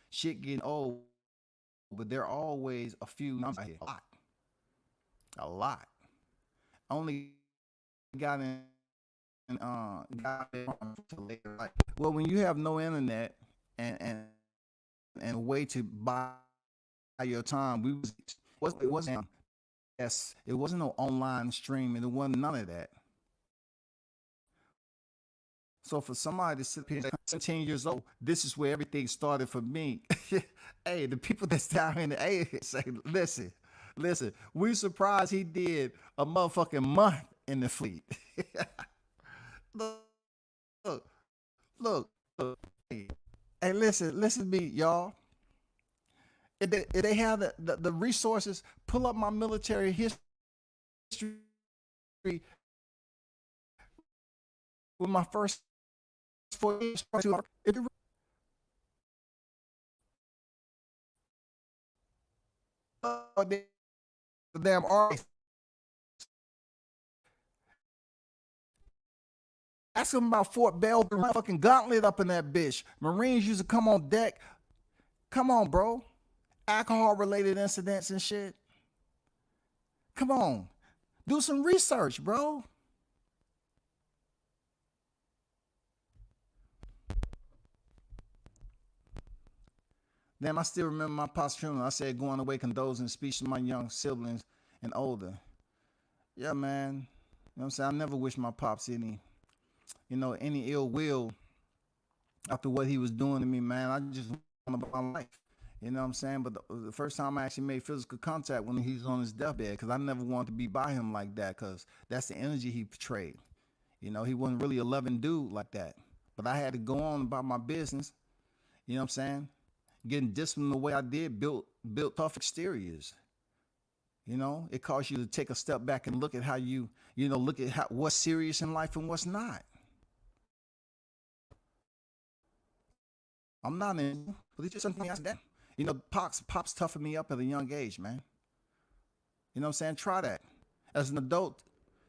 Shit getting old, but there are always a few numbers here. A lot. Only got in got in later life. Well, when you have no internet and a way to buy your time, it wasn't yes, it wasn't no online streaming. It wasn't none of that. So for somebody to sit here and say, 17 years old, this is where everything started for me. Hey, the people that's down in the A say, listen, we surprised he did a motherfucking month in the fleet. look, look, look. Hey, listen to me, y'all. If they have the resources, pull up my military history with my first 4 years. The damn army. Ask them about Fort Bell, fucking gauntlet up in that bitch. Marines used to come on deck. Come on, bro. Alcohol-related incidents and shit. Come on. Do some research, bro. Damn, I still remember my pop's funeral. I said, going away, condolence speech to my young siblings and older. Yeah, man. You know what I'm saying? I never wish my pops any ill will after what he was doing to me, man. I just want about my life. You know what I'm saying? But the first time I actually made physical contact when he was on his deathbed, because I never wanted to be by him like that, because that's the energy he portrayed. You know, he wasn't really a loving dude like that. But I had to go on about my business. You know what I'm saying? Getting disciplined the way I did, built tough exteriors. You know, it caused you to take a step back and look at how look at what's serious in life and what's not. I'm not in, but it's just something I said. You know, pops toughened me up at a young age, man. You know what I'm saying? Try that. As an adult,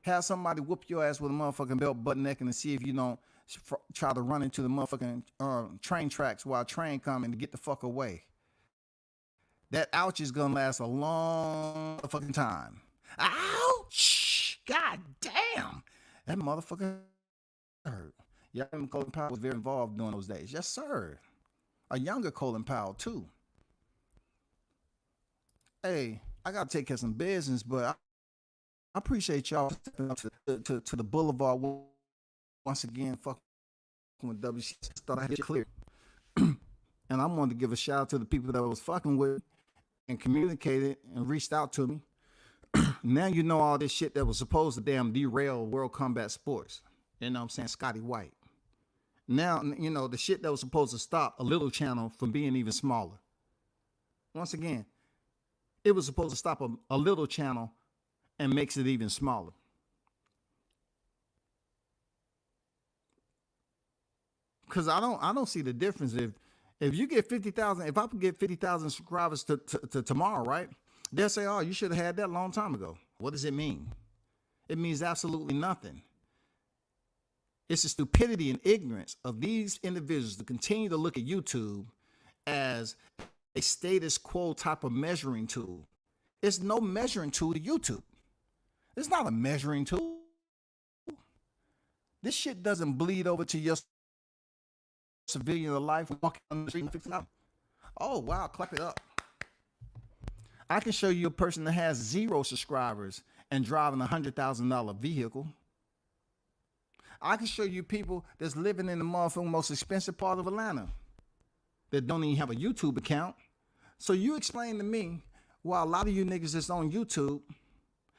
have somebody whoop your ass with a motherfucking belt butt neck and see if you don't try to run into the motherfucking train tracks while a train coming to get the fuck away. That ouch is gonna last a long fucking time. Ouch! God damn! That motherfucker hurt. Yeah, Colin Powell was very involved during those days. Yes, sir. A younger Colin Powell, too. Hey, I gotta take care of some business, but I appreciate y'all stepping up to the boulevard once again. Fucking with WCS. Thought I had it clear. And I wanted to give a shout out to the people that I was fucking with and communicated and reached out to me. Now you know all this shit that was supposed to damn derail World Combat Sports. You know what I'm saying? Scotty White. Now, you know, the shit that was supposed to stop a little channel from being even smaller. Once again, it was supposed to stop a little channel and makes it even smaller. Because I don't see the difference if you get 50,000, if I could get 50,000 subscribers to tomorrow, right? They'll say, oh, you should have had that a long time ago. What does it mean? It means absolutely nothing. It's the stupidity and ignorance of these individuals to continue to look at YouTube as a status quo type of measuring tool. It's no measuring tool to YouTube. It's not a measuring tool. This shit doesn't bleed over to your civilian life walking on the street and fixing it out. Oh, wow, clap it up. I can show you a person that has 0 subscribers and driving a $100,000 vehicle. I can show you people that's living in the motherfucking most expensive part of Atlanta that don't even have a YouTube account. So you explain to me why a lot of you niggas that's on YouTube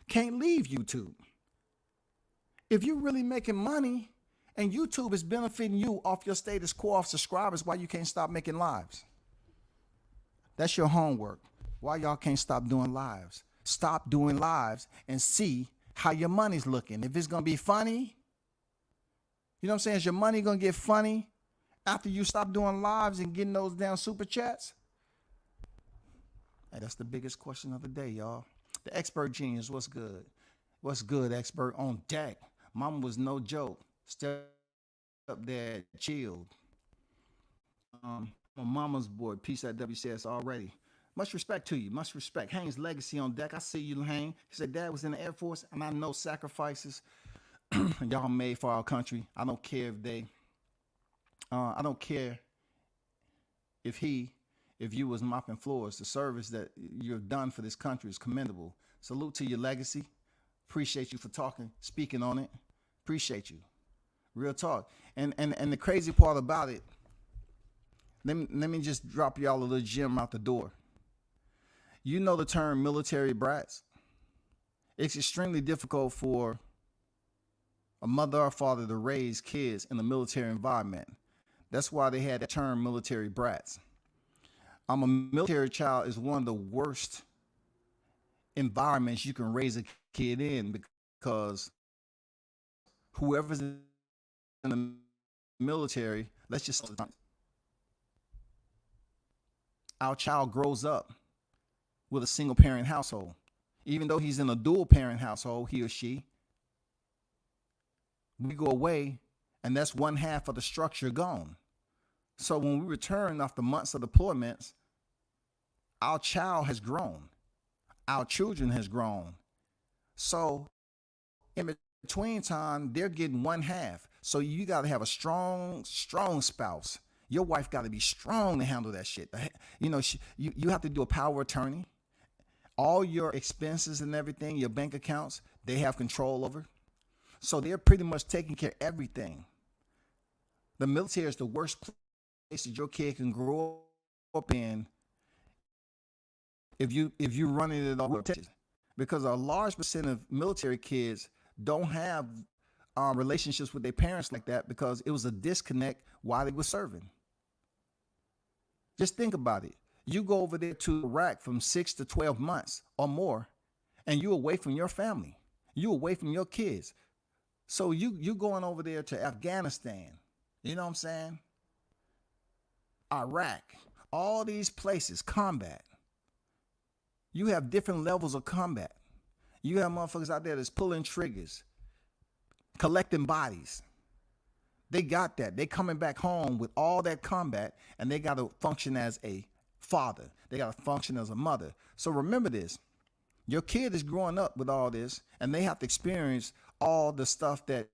can't leave YouTube. If you're really making money and YouTube is benefiting you off your status quo of subscribers, why you can't stop making lives? That's your homework. Why y'all can't stop doing lives? Stop doing lives and see how your money's looking. If it's going to be funny, you know what I'm saying? Is your money going to get funny after you stop doing lives and getting those damn super chats? Hey, that's the biggest question of the day, y'all. The expert genius, what's good? What's good, expert on deck? Mama was no joke. Step up there, chilled. My mama's boy. Peace at WCS already. Much respect to you. Much respect. Hank's legacy on deck. I see you, Hank. He said dad was in the Air Force, and I know sacrifices y'all made for our country. I don't care if they. I don't care if he, if you was mopping floors. The service that you've done for this country is commendable. Salute to your legacy. Appreciate you for talking, speaking on it. Appreciate you. Real talk. And the crazy part about it, let me just drop y'all a little gem out the door. You know the term military brats? It's extremely difficult for a mother or father to raise kids in a military environment. That's why they had the term military brats. A military child is one of the worst environments you can raise a kid in, because whoever's in the military, let's just say our child grows up with a single parent household. Even though he's in a dual parent household, he or she, we go away and that's one half of the structure gone. So when we return after months of deployments, our child has grown. Our children has grown. So in between time, they're getting one half. So you got to have a strong spouse. Your wife got to be strong to handle that shit. You know, you have to do a power attorney. All your expenses and everything, your bank accounts, they have control over. So they're pretty much taking care of everything. The military is the worst place that your kid can grow up in if you running it all, because a large percent of military kids don't have relationships with their parents like that, because it was a disconnect while they were serving. Just think about it. You go over there to Iraq from 6 to 12 months or more, and you away from your family. You away from your kids. So you going over there to Afghanistan, you know what I'm saying? Iraq, all these places, combat. You have different levels of combat. You have motherfuckers out there that's pulling triggers, collecting bodies. They got that. They coming back home with all that combat, and they got to function as a father. They got to function as a mother. So remember this. Your kid is growing up with all this, and they have to experience all the stuff that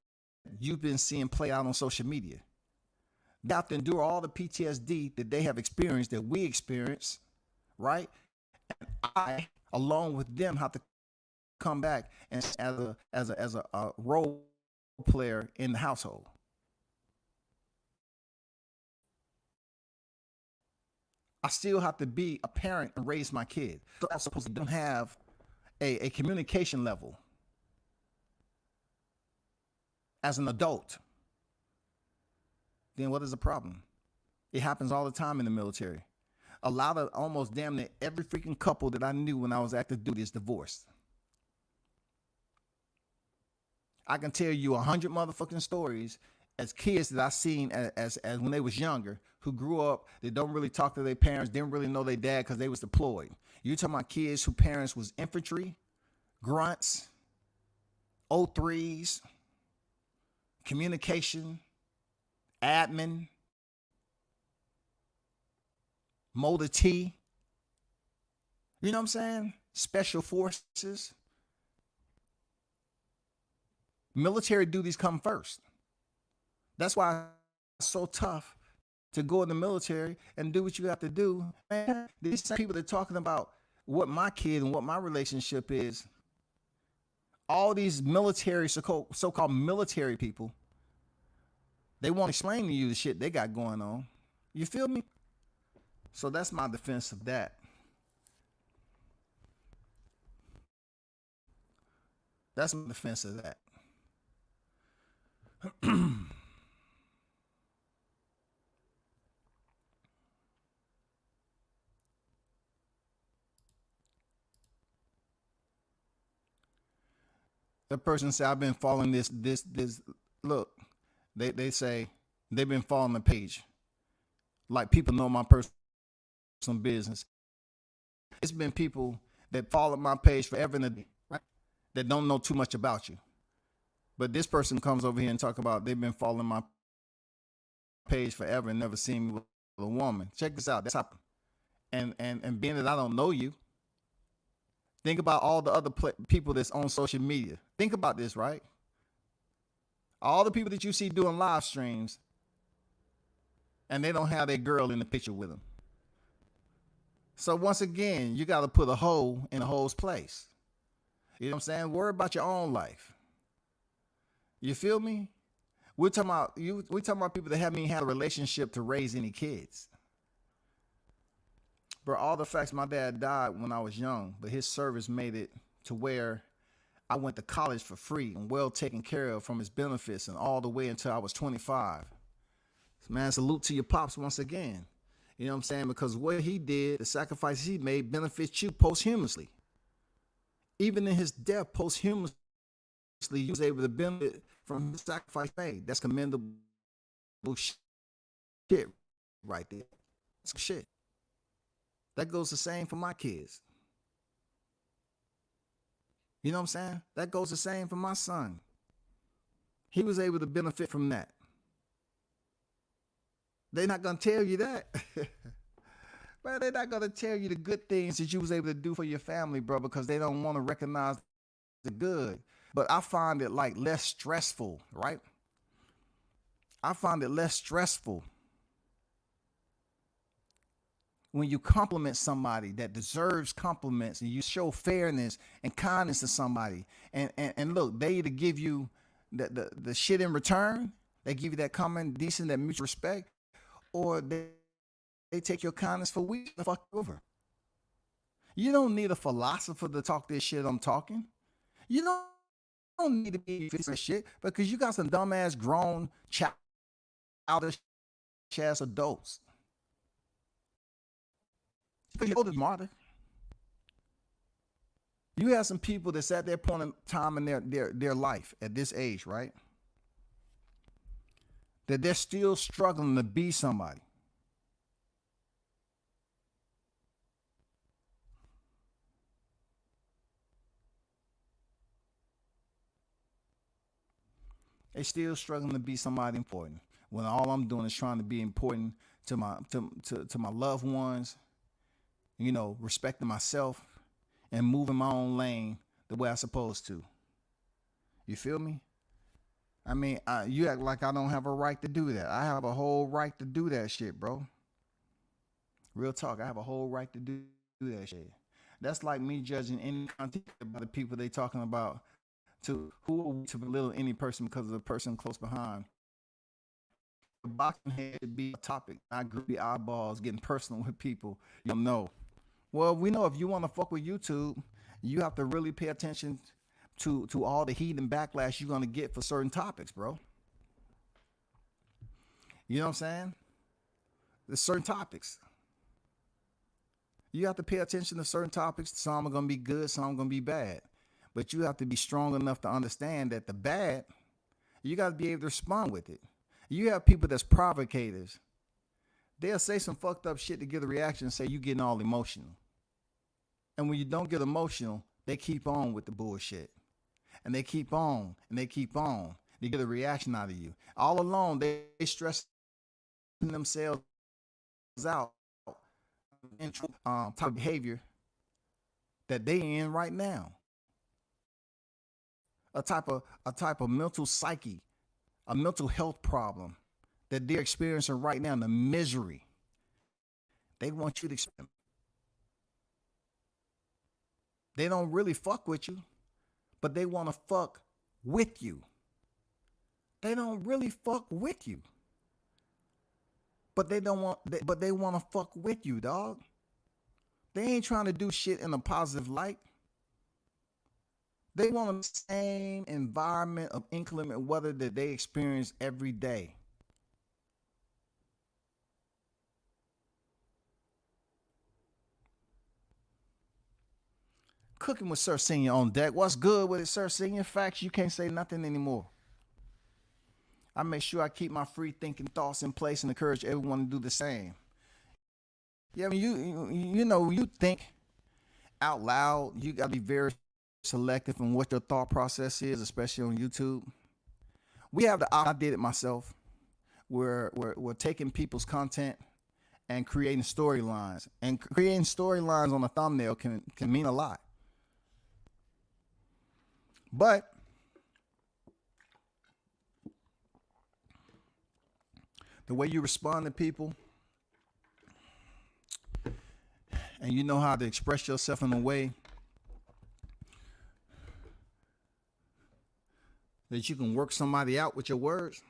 you've been seeing play out on social media. They have to endure all the PTSD that they have experienced, that we experience, right? And I, along with them, have to come back and as a role player in the household. I still have to be a parent and raise my kid. So I suppose they don't have a communication level as an adult. Then what is the problem? It happens all the time in the military. A lot of, almost damn near every freaking couple that I knew when I was active duty is divorced. I can tell you 100 motherfucking stories as kids that I seen as when they was younger, who grew up, they don't really talk to their parents, didn't really know their dad because they was deployed. You talking about kids whose parents was infantry, grunts, O3s, communication, admin, Motor T. You know what I'm saying? Special forces. Military duties come first. That's why it's so tough to go in the military and do what you have to do. Man, these people that are talking about what my kid and what my relationship is, all these military, so-called military people, they won't explain to you the shit they got going on. You feel me? So that's my defense of that. That's my defense of that. The person said, I've been following this. Look, they say they've been following the page. Like people know my personal business. It's been people that follow my page forever and a day, right? That don't know too much about you. But this person comes over here and talk about they've been following my page forever and never seen me with a woman. Check this out. That's happened. And being that I don't know you, think about all the other people that's on social media. Think about this, right? All the people that you see doing live streams, and they don't have their girl in the picture with them. So once again, you got to put a hole in a hole's place. You know what I'm saying? Worry about your own life. You feel me? We're talking about people that haven't even had a relationship to raise any kids. Bro, all the facts, my dad died when I was young, but his service made it to where I went to college for free and well taken care of from his benefits and all the way until I was 25. So man, salute to your pops once again. You know what I'm saying? Because what he did, the sacrifices he made, benefits you posthumously. Even in his death, posthumously, he was able to benefit from the sacrifice made. That's commendable shit right there. That's shit. That goes the same for my kids. You know what I'm saying? That goes the same for my son. He was able to benefit from that. They're not going to tell you that. But they're not going to tell you the good things that you was able to do for your family, bro, because they don't want to recognize the good. But I find it like less stressful, right? I find it less stressful when you compliment somebody that deserves compliments and you show fairness and kindness to somebody. And look, they either give you the shit in return, they give you that common, decent, that mutual respect, or they take your kindness for weeks and fuck over. You don't need a philosopher to talk this shit I'm talking. You don't need to be this shit because you got some dumbass grown childish ass adults. Because you're smarter. You have some people that's at their point in time in their life at this age, right? That they're still struggling to be somebody. They still struggling to be somebody important. When all I'm doing is trying to be important to my loved ones, you know, respecting myself and moving my own lane the way I'm supposed to. You feel me? I mean, you act like I don't have a right to do that. I have a whole right to do that shit, bro. Real talk, I have a whole right to do that shit. That's like me judging any content by the people they talking about to belittle any person because of the person close behind. The boxing head should be a topic. I agree, eyeballs getting personal with people. You'll know. Well, we know if you want to fuck with YouTube, you have to really pay attention to all the heat and backlash you're gonna get for certain topics, bro. You know what I'm saying? There's certain topics. You have to pay attention to certain topics. Some are gonna be good, some are gonna be bad. But you have to be strong enough to understand that the bad, you got to be able to respond with it. You have people that's provocators. They'll say some fucked up shit to get a reaction and say you getting all emotional. And when you don't get emotional, they keep on with the bullshit. And they keep on and they keep on. They get a reaction out of you. All along, they stress themselves out in type of behavior that they in right now. A type of mental psyche, a mental health problem that they're experiencing right now, the misery. They want you to experience. They don't really fuck with you, but they want to fuck with you. They don't really fuck with you, but they want to fuck with you, dog. They ain't trying to do shit in a positive light. They want the same environment of inclement weather that they experience every day. Cooking with Sir Senior on deck. What's good with it, Sir Senior? Facts, you can't say nothing anymore. I make sure I keep my free thinking thoughts in place and encourage everyone to do the same. Yeah, I mean, you know, you think out loud, you got to be very selective in what your thought process is, especially on YouTube. We have I did it myself. We're taking people's content and creating storylines. And creating storylines on a thumbnail can mean a lot. But the way you respond to people, and you know how to express yourself in a way that you can work somebody out with your words,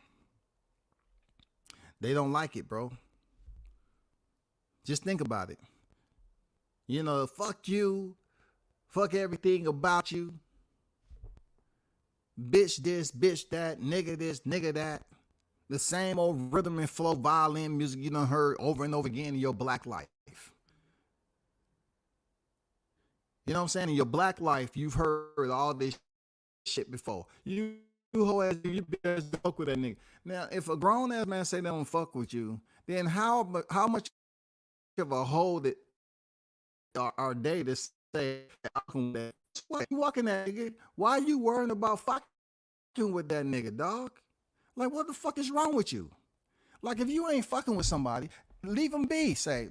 they don't like it, bro. Just think about it. You know, fuck you, fuck everything about you, bitch this, bitch that, nigga this, nigga that. The same old rhythm and flow violin music you done heard over and over again in your black life. You know what I'm saying? In your black life, you've heard all this shit before. You hoe ass, you better fuck with that nigga. Now, if a grown ass man say they don't fuck with you, then how much of a hoe that are they to say that? Why you walking that nigga? Why you worrying about fucking with that nigga, dog? Like, what the fuck is wrong with you? Like, if you ain't fucking with somebody, leave them be. Say,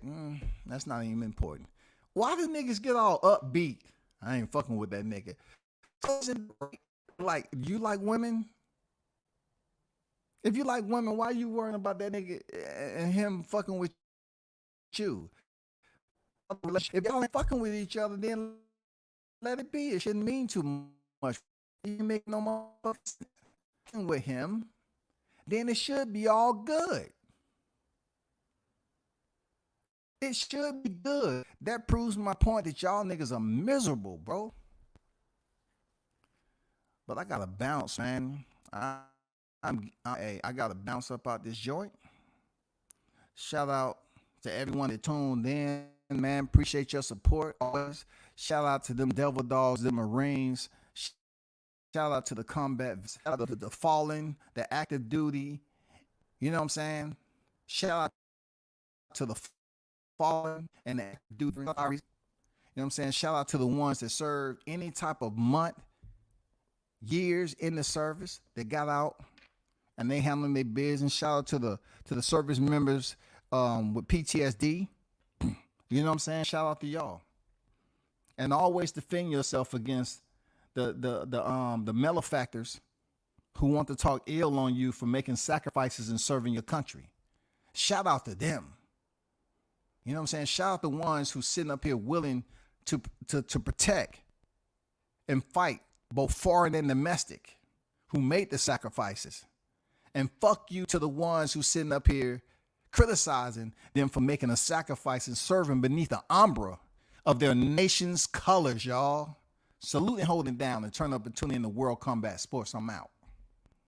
that's not even important. Why do niggas get all upbeat? I ain't fucking with that nigga. Like, you like women? If you like women, why you worrying about that nigga and him fucking with you? If y'all ain't fucking with each other, then let it be. It shouldn't mean too much. You make no more fucking with him, then it should be all good. It should be good. That proves my point that y'all niggas are miserable, bro. But I gotta bounce, man. I gotta bounce up out this joint. Shout out to everyone that tuned in, man. Appreciate your support always. Shout out to them Devil Dogs, them Marines. Shout out to the combat, shout out to the fallen, the active duty. You know what I'm saying? Shout out to the fallen and the active duty. You know what I'm saying? Shout out to the ones that served any type of month, years in the service that got out and they handling their business. Shout out to the service members with PTSD. You know what I'm saying? Shout out to y'all. And always defend yourself against the malefactors who want to talk ill on you for making sacrifices and serving your country. Shout out to them. You know what I'm saying? Shout out the ones who sitting up here willing to protect and fight both foreign and domestic, who made the sacrifices. And fuck you to the ones who sitting up here criticizing them for making a sacrifice and serving beneath the umbrella of their nation's colors, y'all. Salute and hold it down and turn up and tune in to World Combat Sports. I'm out.